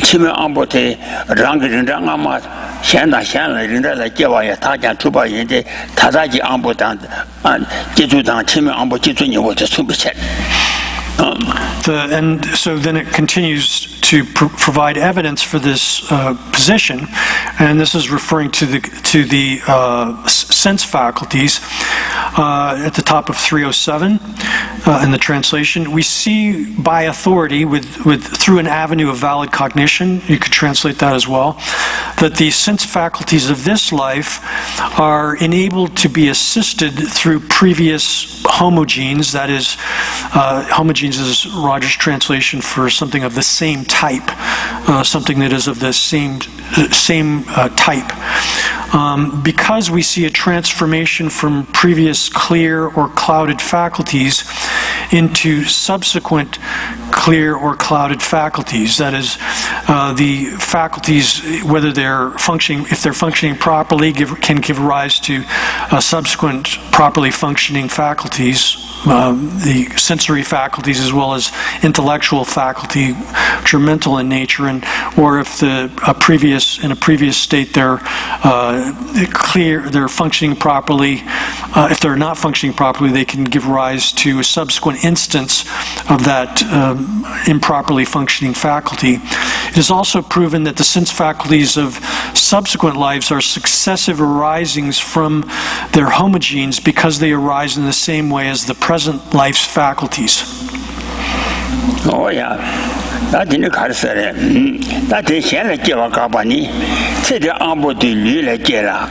치명 안보테 랑그린당 아마 현당 현진들라 제와야 타장 주바인데 타다지 안보당 제주당 치명 안보 제주니워서 숨비치 And so then it continues to provide evidence for this position, and this is referring to the sense faculties at the top of 307 in the translation. We see by authority through an avenue of valid cognition, you could translate that as well, that the sense faculties of this life are enabled to be assisted through previous homogenes. That is, homogenes is Roger's translation for something of the same type, something that is of the same type. Because we see a transformation from previous clear or clouded faculties into subsequent clear or clouded faculties. That is, the faculties, whether they're functioning, if they're functioning properly, can give rise to subsequent properly functioning faculties, the sensory faculties as well as intellectual faculty, which are mental in nature, or if in a previous state they're clear, they're functioning properly. If they're not functioning properly, they can give rise to a subsequent instance of that improperly functioning faculty. It is also proven that the sense faculties of subsequent lives are successive arisings from their homogenes because they arise in the same way as the present life's faculties. Oh yeah. That didn't cancel it. That is Shanna Gavani. Say the ambo de Lila Gera.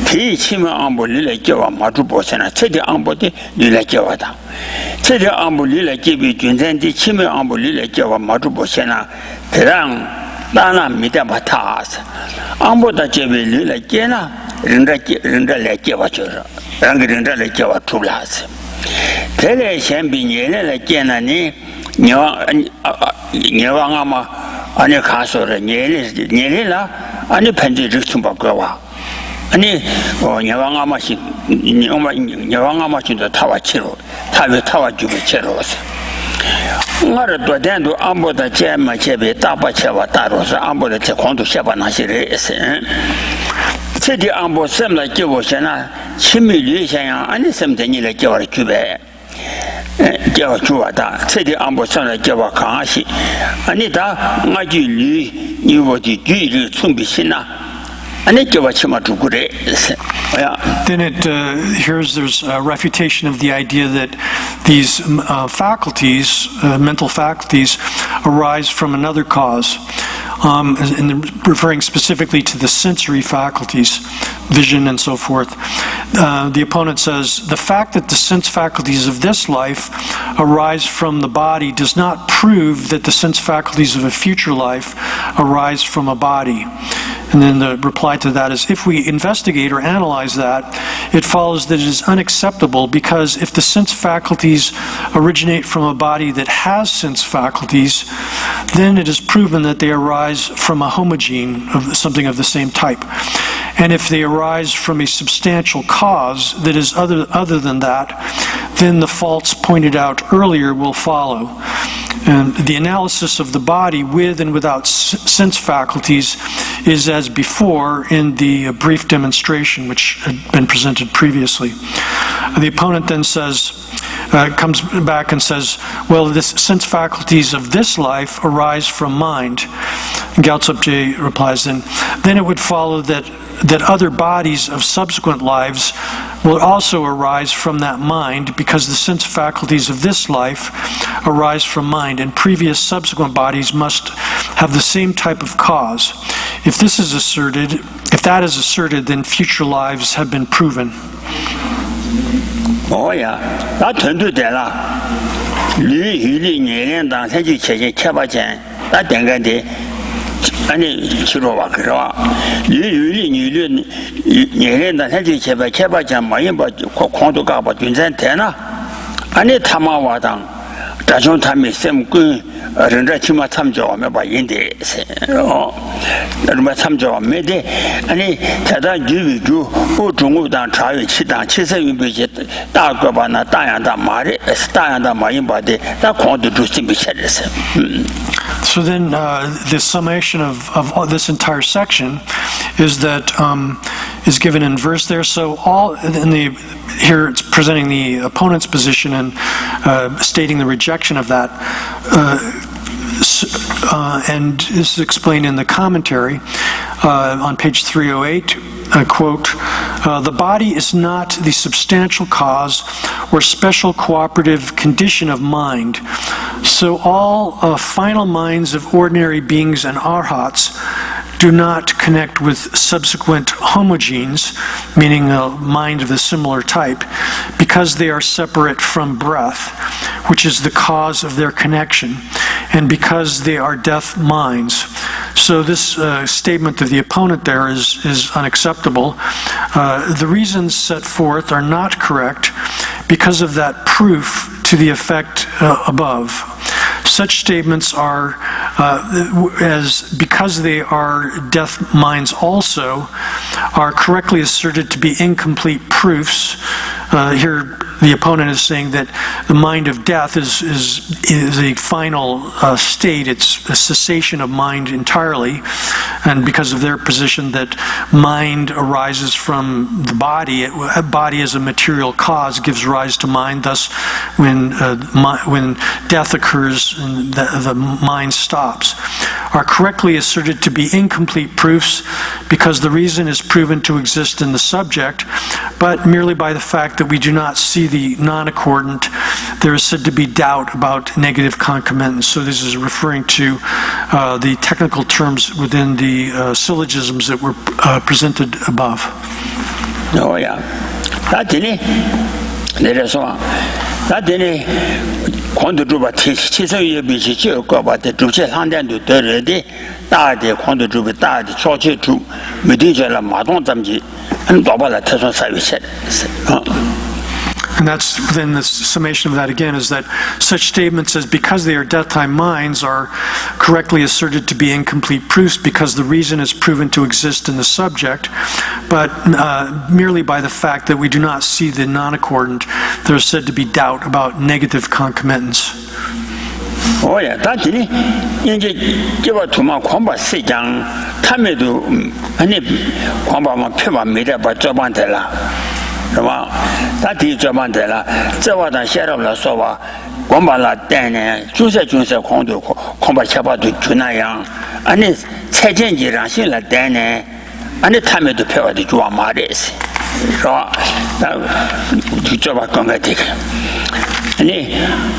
Teach him ambo Lila Java Matubosana. Say the ambo de Lila Javata. Say the ambo Lila Jabi Junzen, the Chime ambo Lila Java Matubosana. Terang Dana Midamatas. Ambo da Jabi Lila Jena, Rinda like Java, Ranginda like Java Tulas. Tele Shambi like Jenani. Nyawangama ani kasore nyelila ani penji riktumba gwa ani nyawangama shi nyawangama shi tawa chiro tawa jubi chiro ngara dodendo ambo da chema chebe taba chewa tarosa ambo da che kondu sheba na shire ese chedi ambo semla jiwo shena chimi li shenya ani semde nyile jiwa jube Java Chuata, City Ambosana Java Kashi, Anita, Maji Li, Nivoti Giri, Sumbisina, Anita Chima to Gure. Then there's a refutation of the idea that these faculties, mental faculties, arise from another cause, and referring specifically to the sensory faculties, vision and so forth. The opponent says, the fact that the sense faculties of this life arise from the body does not prove that the sense faculties of a future life arise from a body. And then the reply to that is, if we investigate or analyze that, it follows that it is unacceptable, because if the sense faculties originate from a body that has sense faculties, then it is proven that they arise from a homogene, of something of the same type. And if they arise from a substantial cause that is other than that, then the faults pointed out earlier will follow. And the analysis of the body with and without sense faculties is as before in the brief demonstration which had been presented previously. The opponent then comes back and says, well, the sense faculties of this life arise from mind. Gyaltsab replies, then it would follow that other bodies of subsequent lives will also arise from that mind, because the sense faculties of this life arise from mind, and previous subsequent bodies must have the same type of cause. If that is asserted, then future lives have been proven. Oh yeah, that turned to that. 아니 치료와 그러와 유리 얘네는 현재 개발자 많이 봐 공도가 봐 준전 되나 아니 타마와당 다중 탐이 셈그人家起码참조하면 봐 인데 얼마 참조하면 돼 아니 대다 유위주 중국당 자유 치당 치세윤비제 다거바나 다양다 말이 다양다 많이 봐대 다 공도 주심 비셔졌어. So then the summation of this entire section is that is given in verse there. So here it's presenting the opponent's position and stating the rejection of that. And this is explained in the commentary on page 308. Quote, the body is not the substantial cause or special cooperative condition of mind. So all final minds of ordinary beings and arhats do not connect with subsequent homogenes, meaning a mind of a similar type, because they are separate from breath, which is the cause of their connection, and because they are death minds. So this statement of the opponent there is unacceptable. The reasons set forth are not correct because of that proof to the effect above. Such statements are, because they are death minds also, are correctly asserted to be incomplete proofs. Here the opponent is saying that the mind of death is a final state. It's a cessation of mind entirely. And because of their position that mind arises from the body, a body as a material cause gives rise to mind. Thus, when death occurs, the mind stops, are correctly asserted to be incomplete proofs because the reason is proven to exist in the subject, but merely by the fact that we do not see the non-accordant, there is said to be doubt about negative concomitance. So this is referring to the technical terms within the syllogisms that were presented above. Oh yeah, that's it. There is one. That's it. 권도주바 치성에 비시 지역과바데 주체 상대도 되는데 다데 권도주비 다데 초체주 메디젤라 마동 잠지 안도바라 태선 사위세. And that's then the summation of that again is that such statements as because they are death-time minds are correctly asserted to be incomplete proofs because the reason is proven to exist in the subject, but merely by the fact that we do not see the non-accordant, there is said to be doubt about negative concomitance. Oh yeah, that's it. 이제 제가 도마 공부 시장 탐에도 아니 공부만 표만 미래봐 저반들라. 是吧？他第一这么的了，这话咱写了了说吧，光把那单呢，就是空头空把切把都就那样，俺那财经机上写了单呢，俺那他们都票的做嘛的是，是吧？那就这把刚才这个，你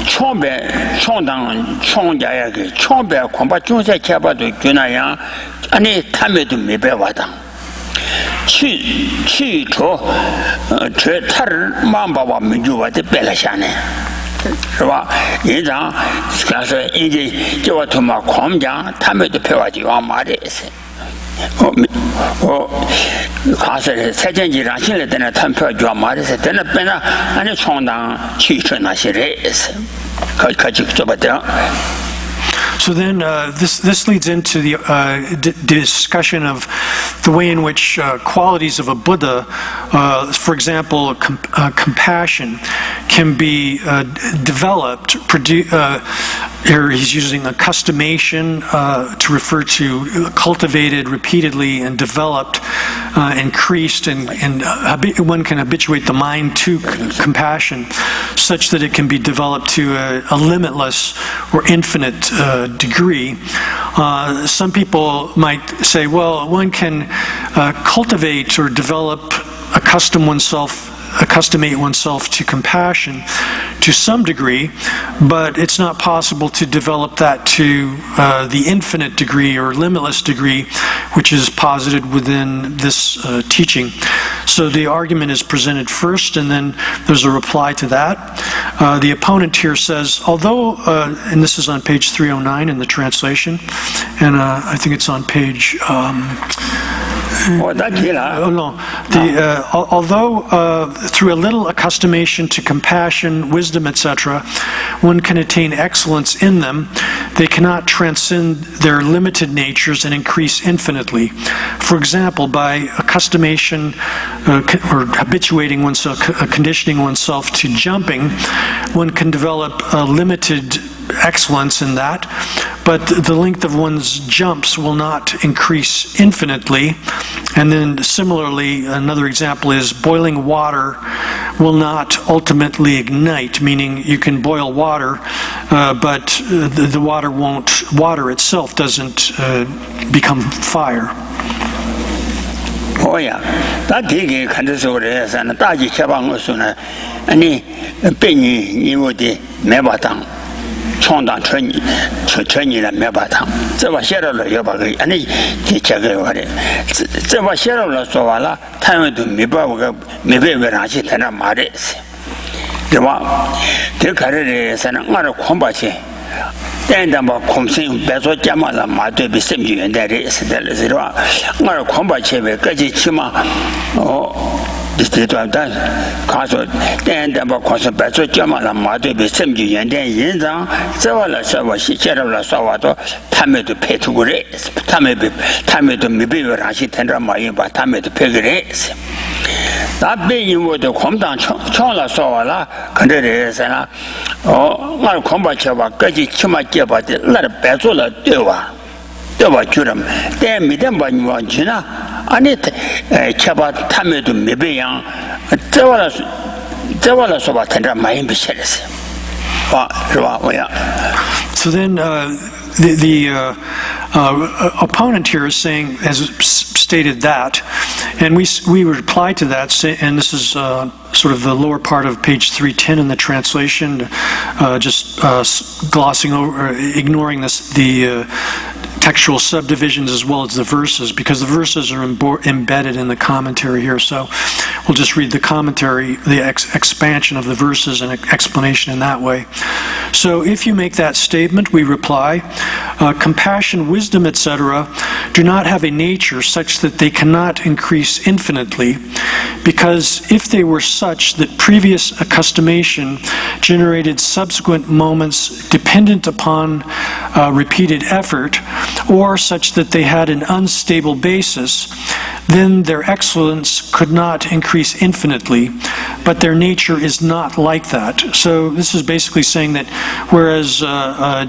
创办创当创家呀个创办恐怕就是切把都就那样，俺那他们都没办法当。 去除这他人忙把我们就我的白了下来，是吧？人家但是人家叫我他妈狂讲，他们都陪我去往马的是， 가서 세전지랑 실내 때는 탐표 줘 말해서 때는 빼나 아니 총당 취천하시래서 같이 좁았대요. So then this leads into the discussion of the way in which qualities of a Buddha, for example, compassion, can be developed. Here he's using a customation to refer to cultivated repeatedly and developed, increased, and one can habituate the mind to compassion such that it can be developed to a limitless or infinite degree. Some people might say, well, one can cultivate or develop, accustomate oneself to compassion to some degree, but it's not possible to develop that to the infinite degree or limitless degree, which is posited within this teaching. So the argument is presented first, and then there's a reply to that. The opponent here says, although, and this is on page 309 in the translation, and I think it's on page... although through a little accustomation to compassion, wisdom, etc., one can attain excellence in them, they cannot transcend their limited natures and increase infinitely. For example, by accustomation or habituating oneself, conditioning oneself to jumping, one can develop a limited excellence in that, but the length of one's jumps will not increase infinitely. And then similarly, another example is boiling water will not ultimately ignite, meaning you can boil water, but the water itself doesn't become fire. 다 되게 간다서 그래서는 따지 쳐방어서는 아니 빼니 니어디 매바당 총당 천이라 매바당 저와 셔러로 여바가 아니 제가 그래 저와 셔러로 소와라 타면도 매바가 매베베라시 되나 말했어. 그와 대가르에서는 나를 콤바시 땡담바 콤신 배소 자마라 마되비 셈지연대리 있을때라 나를 콤바체베까지 치마 디스트리트한테 가서 땡담바 콤신 배소 자마라 마되비 셈지연대 인상 저와라 저와시 제라라 싸와도 탐에도 패투그래 탐에도 미비라시 텐라 마이바 탐에도 패그래 나베 이모도 콤당 총라 싸와라 근데에서나 나를 콤바체바까지 치마 제바데 나를 배조라 되와 주름 때 믿음 바니와 지나 아니 차바 탐에도 메베양 저와라 소바 텐라 마인 비셔레스 와야. So then the opponent here is saying, has stated that, and we reply to that, and this is sort of the lower part of page 310 in the translation, just glossing over, ignoring the textual subdivisions as well as the verses, because the verses are embedded in the commentary here. So we'll just read the commentary, the expansion of the verses and explanation in that way. So if you make that statement, we reply, compassion, wisdom, etc., do not have a nature such that they cannot increase infinitely, because if they were such that previous accustomation generated subsequent moments dependent upon repeated effort, or such that they had an unstable basis, then their excellence could not increase infinitely, but their nature is not like that. So this is basically saying that whereas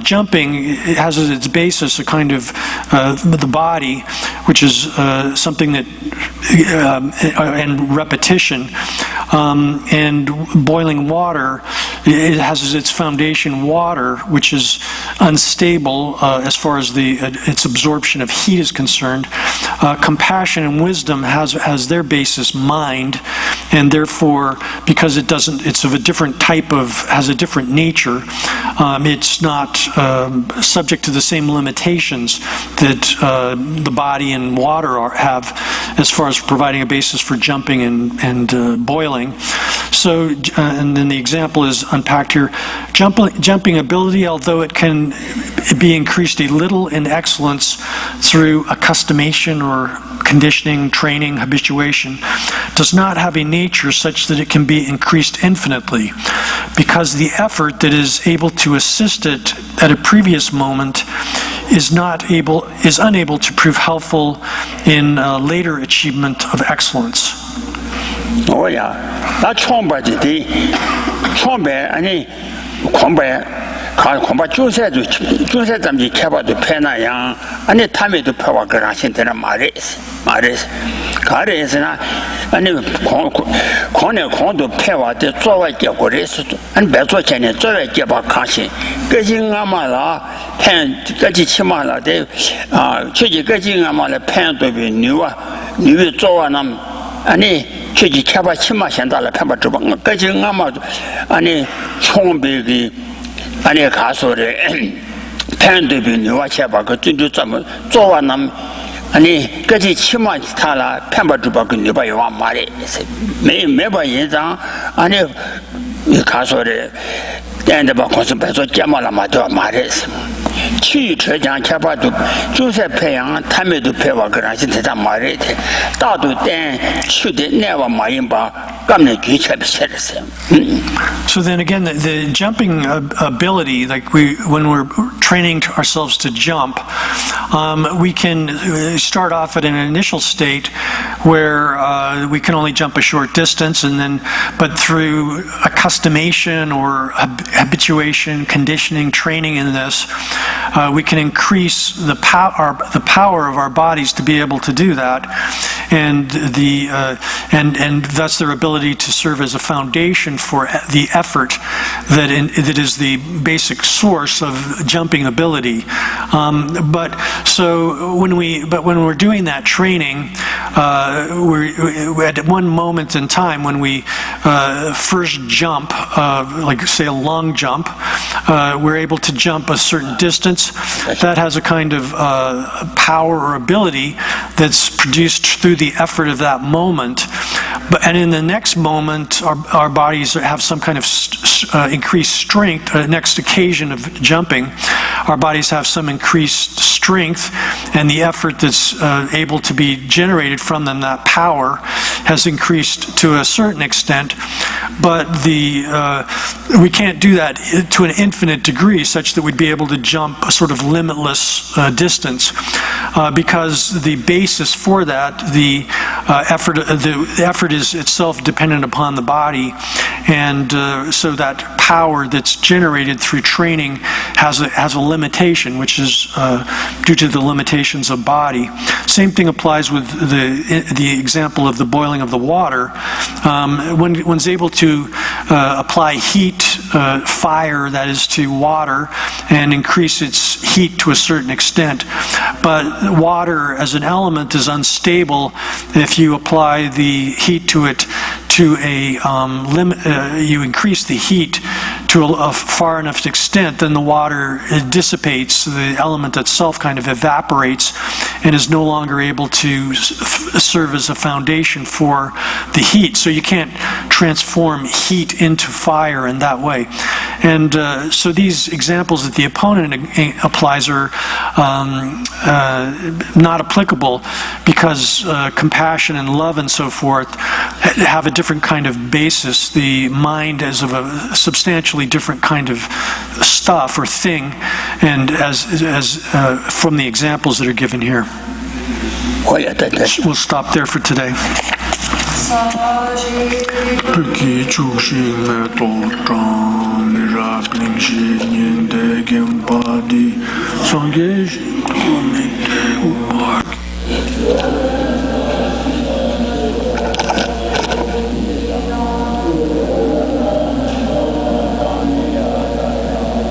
jumping has as its basis a kind of the body, which is something that and repetition, and boiling water, it has as its foundation water, which is unstable as far as its absorption of heat is concerned. Compassion and wisdom has their basis mind, and therefore, because it's of a different type has a different nature, it's not subject to the same limitations that the body and water have as far as providing a basis for jumping and boiling. and then the example is unpacked here. Jumping ability, although it can be increased a little in excellence through accustomation or conditioning, training, habituation, does not have a nature such that it can be increased infinitely, because the effort that is able to assist it at a previous moment is unable to prove helpful in later achievement of excellence. Oh yeah, that 총바지디 총배 아니 공배 공바 주세 잠지 캐바도 패나야 아니 탐에도 패와 그라신데나 말이스 가래스나 아니 공내 공도 패와데 쪼와게 고레스 아니 배조전에 쪼와게 봐 가신 그징아마라 팬 까지 치마라데 최지 그징아마라 팬도 비 뉴와 쪼와남 아니 최지 캐바 치마 현달라 팬바 주방 그징아마 아니 총배기 아니 가소래 팬도 비 뉴와 캐바 그 진주 좀 쪼와남 아니 그지 치마 타라 팬바 주방 그 뉴바 요와 말이 매바 예장 아니 가소래 근데 뭐 무슨 배서 깨말라 맞아 말했어. 취처장 캐바도 주세培养 탐에도 배워 그러지 대단 말해. 다도 때 취대 내와 마인바 감내 귀체 비슷했어요. So then again, the jumping ability, like when we're training ourselves to jump, we can start off at an initial state where we can only jump a short distance, but through accustomation or habituation, conditioning, training in this, we can increase the power of our bodies to be able to do that, and thus their ability to serve as a foundation for the effort that is the basic source of jumping ability. But when we're doing that training, we're at one moment in time when we first jump, like say a long jump, we're able to jump a certain distance. That has a kind of power or ability that's produced through the effort of that moment. And in the next moment, our bodies have some kind of increased strength. Next occasion of jumping, our bodies have some increased strength, and the effort that's able to be generated from them, that power, has increased to a certain extent. But we can't do that to an infinite degree, such that we'd be able to jump a sort of limitless distance, because the basis for that, the effort is itself dependent upon the body, and so that power that's generated through training has a limitation, which is due to the limitations of body. Same thing applies with the example of the boiling of the water. When one's able to apply heat, fire, that is, to water, and increase its heat to a certain extent, but water as an element is unstable if you apply the heat to it to a limit. You increase the heat to a far enough extent, then the water dissipates, the element itself kind of evaporates and is no longer able to serve as a foundation for the heat. So you can't transform heat into fire in that way. And so these examples that the opponent applies are not applicable, because compassion and love and so forth have a different kind of basis. The mind is of a substantially different kind of stuff or thing, and as from the examples that are given here. We'll stop there for today.